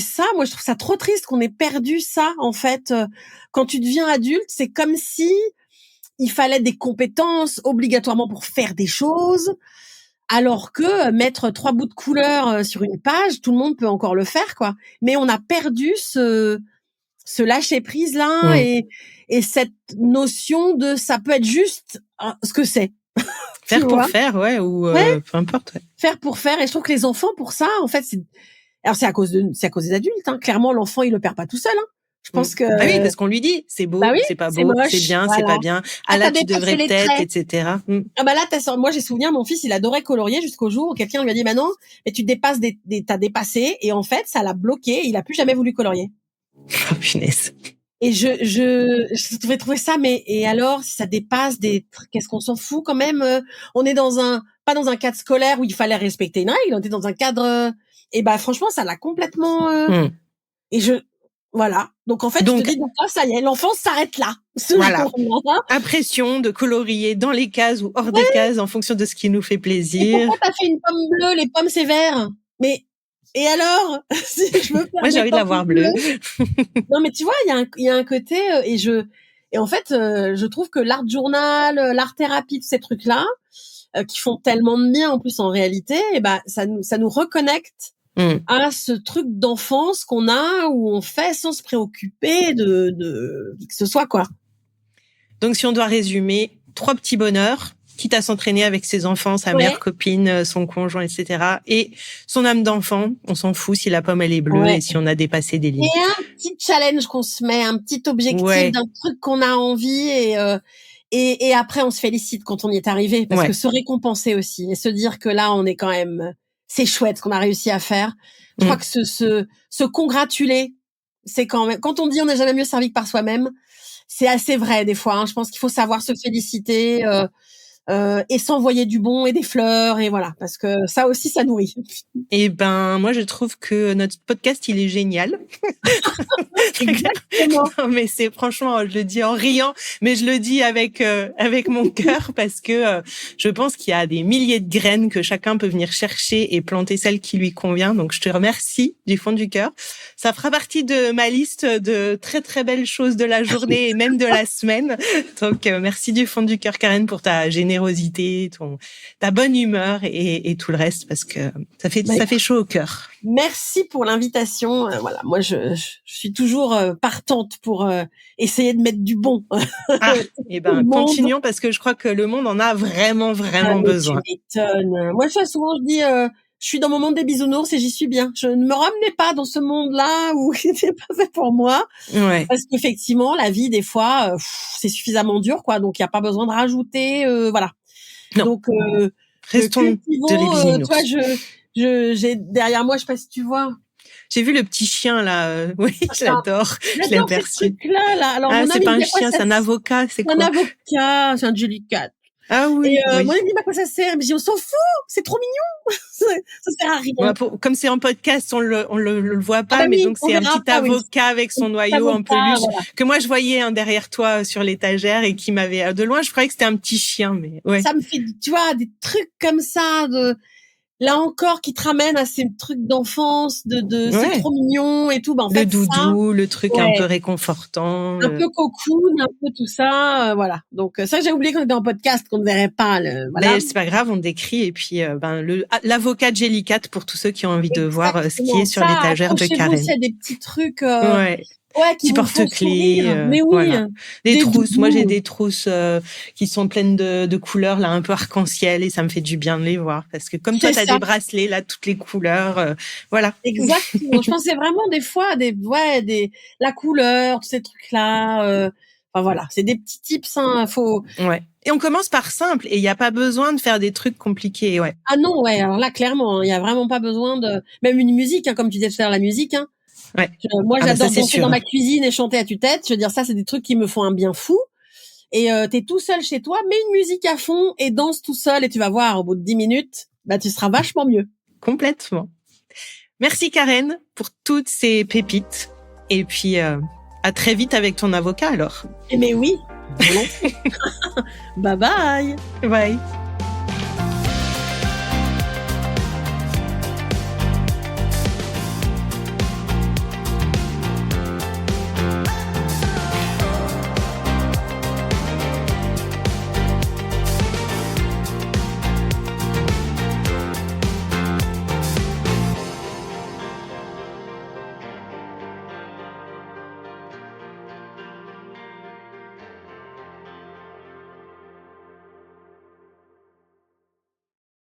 ça, moi je trouve ça trop triste qu'on ait perdu ça en fait. Quand tu deviens adulte, c'est comme si il fallait des compétences obligatoirement pour faire des choses, alors que mettre 3 bouts de couleur sur une page, tout le monde peut encore le faire, quoi. Mais on a perdu ce lâcher prise là Mm. et cette notion de ça peut être juste ce que c'est. Tu Faire pour vois? faire, ouais, ou Ouais, peu importe. Ouais. faire pour faire. Et je trouve que les enfants, pour ça, en fait, alors c'est à cause des adultes. Hein. Clairement, l'enfant, il le perd pas tout seul. Hein. Je Mm. pense que Bah oui, parce qu'on lui dit, c'est bah beau, oui, c'est pas c'est beau, c'est moche, bien, c'est voilà. pas bien. Ah Ah, là, t'as tu dépassé devrais les peut-être, traits. etc. Mm. Ah bah là, moi j'ai souvenir, mon fils, il adorait colorier jusqu'au jour où quelqu'un lui a dit, bah non, mais tu dépasses t'as dépassé, et en fait, ça l'a bloqué, il a plus jamais voulu colorier. Oh, punaise. Et je trouvais trouver ça, mais, et alors, si ça dépasse qu'est-ce qu'on s'en fout quand même, on est pas dans un cadre scolaire où il fallait respecter une règle, on était dans un cadre, et bah, franchement, ça l'a complètement, Mm. et voilà. Donc, en fait, tu te Donc, dis, donc, ça y est, l'enfance s'arrête là, ce voilà. jour-là. Impression de colorier dans les cases ou hors des cases en fonction de ce qui nous fait Et plaisir. pourquoi t'as fait une pomme bleue? Les pommes, c'est vert. Mais, et alors? Si je veux faire Moi, j'ai des envie de la pommes voir bleue. bleues. Non, mais tu vois, il y a un côté, et en fait, je trouve que l'art journal, l'art thérapie, tous ces trucs-là, qui font tellement de bien, en plus, en réalité, et ben, ça nous reconnecte Mm. à ce truc d'enfance qu'on a, où on fait sans se préoccuper de qui que ce soit, quoi. Donc, si on doit résumer, 3 petits bonheurs, quitte à s'entraîner avec ses enfants, sa meilleure Ouais. copine, son conjoint, etc. Et son âme d'enfant, on s'en fout si la pomme elle est bleue Ouais. et si on a dépassé des Et limites. un petit challenge qu'on se met, un petit objectif Ouais. d'un truc qu'on a envie, Et après, on se félicite quand on y est arrivé, parce que se récompenser aussi et se dire que là, on est quand même, c'est chouette ce qu'on a réussi à faire. Je crois que se congratuler, c'est quand même, quand on dit on n'est jamais mieux servi que par soi-même, c'est assez vrai des fois. Hein. Je pense qu'il faut savoir se féliciter et s'envoyer du bon et des fleurs et voilà, parce que ça aussi, ça nourrit. Et ben, moi, je trouve que notre podcast, il est génial. Exactement. Non, mais c'est franchement, je le dis en riant, mais je le dis avec mon cœur parce que je pense qu'il y a des milliers de graines que chacun peut venir chercher et planter celle qui lui convient. Donc, je te remercie du fond du cœur. Ça fera partie de ma liste de très, très belles choses de la journée et même de la semaine. Donc, merci du fond du cœur, Karen, pour ta générosité, ta bonne humeur et tout le reste parce que ça fait chaud au cœur. Merci pour l'invitation. Voilà, moi je suis toujours partante pour essayer de mettre du bon. Et ben continuons parce que je crois que le monde en a vraiment besoin. Tu m'étonnes. Moi souvent je dis je suis dans mon monde des bisounours et j'y suis bien. Je ne me ramenais pas dans ce monde-là où il n'était pas fait pour moi. Ouais. Parce qu'effectivement la vie des fois c'est suffisamment dur quoi. Donc il y a pas besoin de rajouter voilà. Non. Donc restons de les bisounours. Toi j'ai derrière moi, je sais pas si tu vois. J'ai vu le petit chien là. Oui, je l'adore. Je l'ai aperçu. Là. Alors, c'est pas un chien, c'est un avocat. C'est quoi? Un avocat, c'est un Jellycat. Ah oui. Et oui. mon ami dit à quoi ça sert? Mais je dis on s'en fout, c'est trop mignon. Ça sert à rien. Comme c'est en podcast, on le voit pas, mais donc c'est un petit avocat avec son noyau en peluche que moi je voyais derrière toi sur l'étagère et qui m'avait de loin. Je croyais que c'était un petit chien, mais ouais. Ça me fait, tu vois, des trucs comme ça là encore qui te ramène à ces trucs d'enfance c'est trop mignon et tout. Ben, en fait, le doudou, le truc un peu réconfortant. Un peu cocoon, un peu tout ça, voilà. Donc ça, j'ai oublié qu'on était en podcast, qu'on ne verrait pas. Voilà. Mais c'est pas grave, on décrit. Et puis l'avocat Jellycat pour tous ceux qui ont envie de voir ce qui est sur l'étagère de Karen. Il y a des petits trucs... qui porte-clés, mais oui, voilà. Des trousses. Moi, j'ai des trousses qui sont pleines de couleurs, là, un peu arc-en-ciel, et ça me fait du bien de les voir. Parce que comme toi, t'as des bracelets, là, toutes les couleurs, voilà. Exactement. Je pensais vraiment des fois la couleur, tous ces trucs-là. Enfin voilà, c'est des petits tips. Hein, faut. Ouais. Et on commence par simple, et il y a pas besoin de faire des trucs compliqués, ouais. Ah non, ouais. Alors là, clairement, il y a vraiment pas besoin de. Même une musique, hein, comme tu disais tout à l'heure, la musique. Hein. Ouais. Moi, j'adore danser dans ma cuisine et chanter à tue-tête. Je veux dire, ça, c'est des trucs qui me font un bien fou. Et t'es tout seul chez toi, mets une musique à fond et danse tout seul et tu vas voir, au bout de 10 minutes, bah tu seras vachement mieux. Complètement. Merci Karen pour toutes ces pépites. Et puis, à très vite avec ton avocat alors. Mais oui. Bye bye. Bye.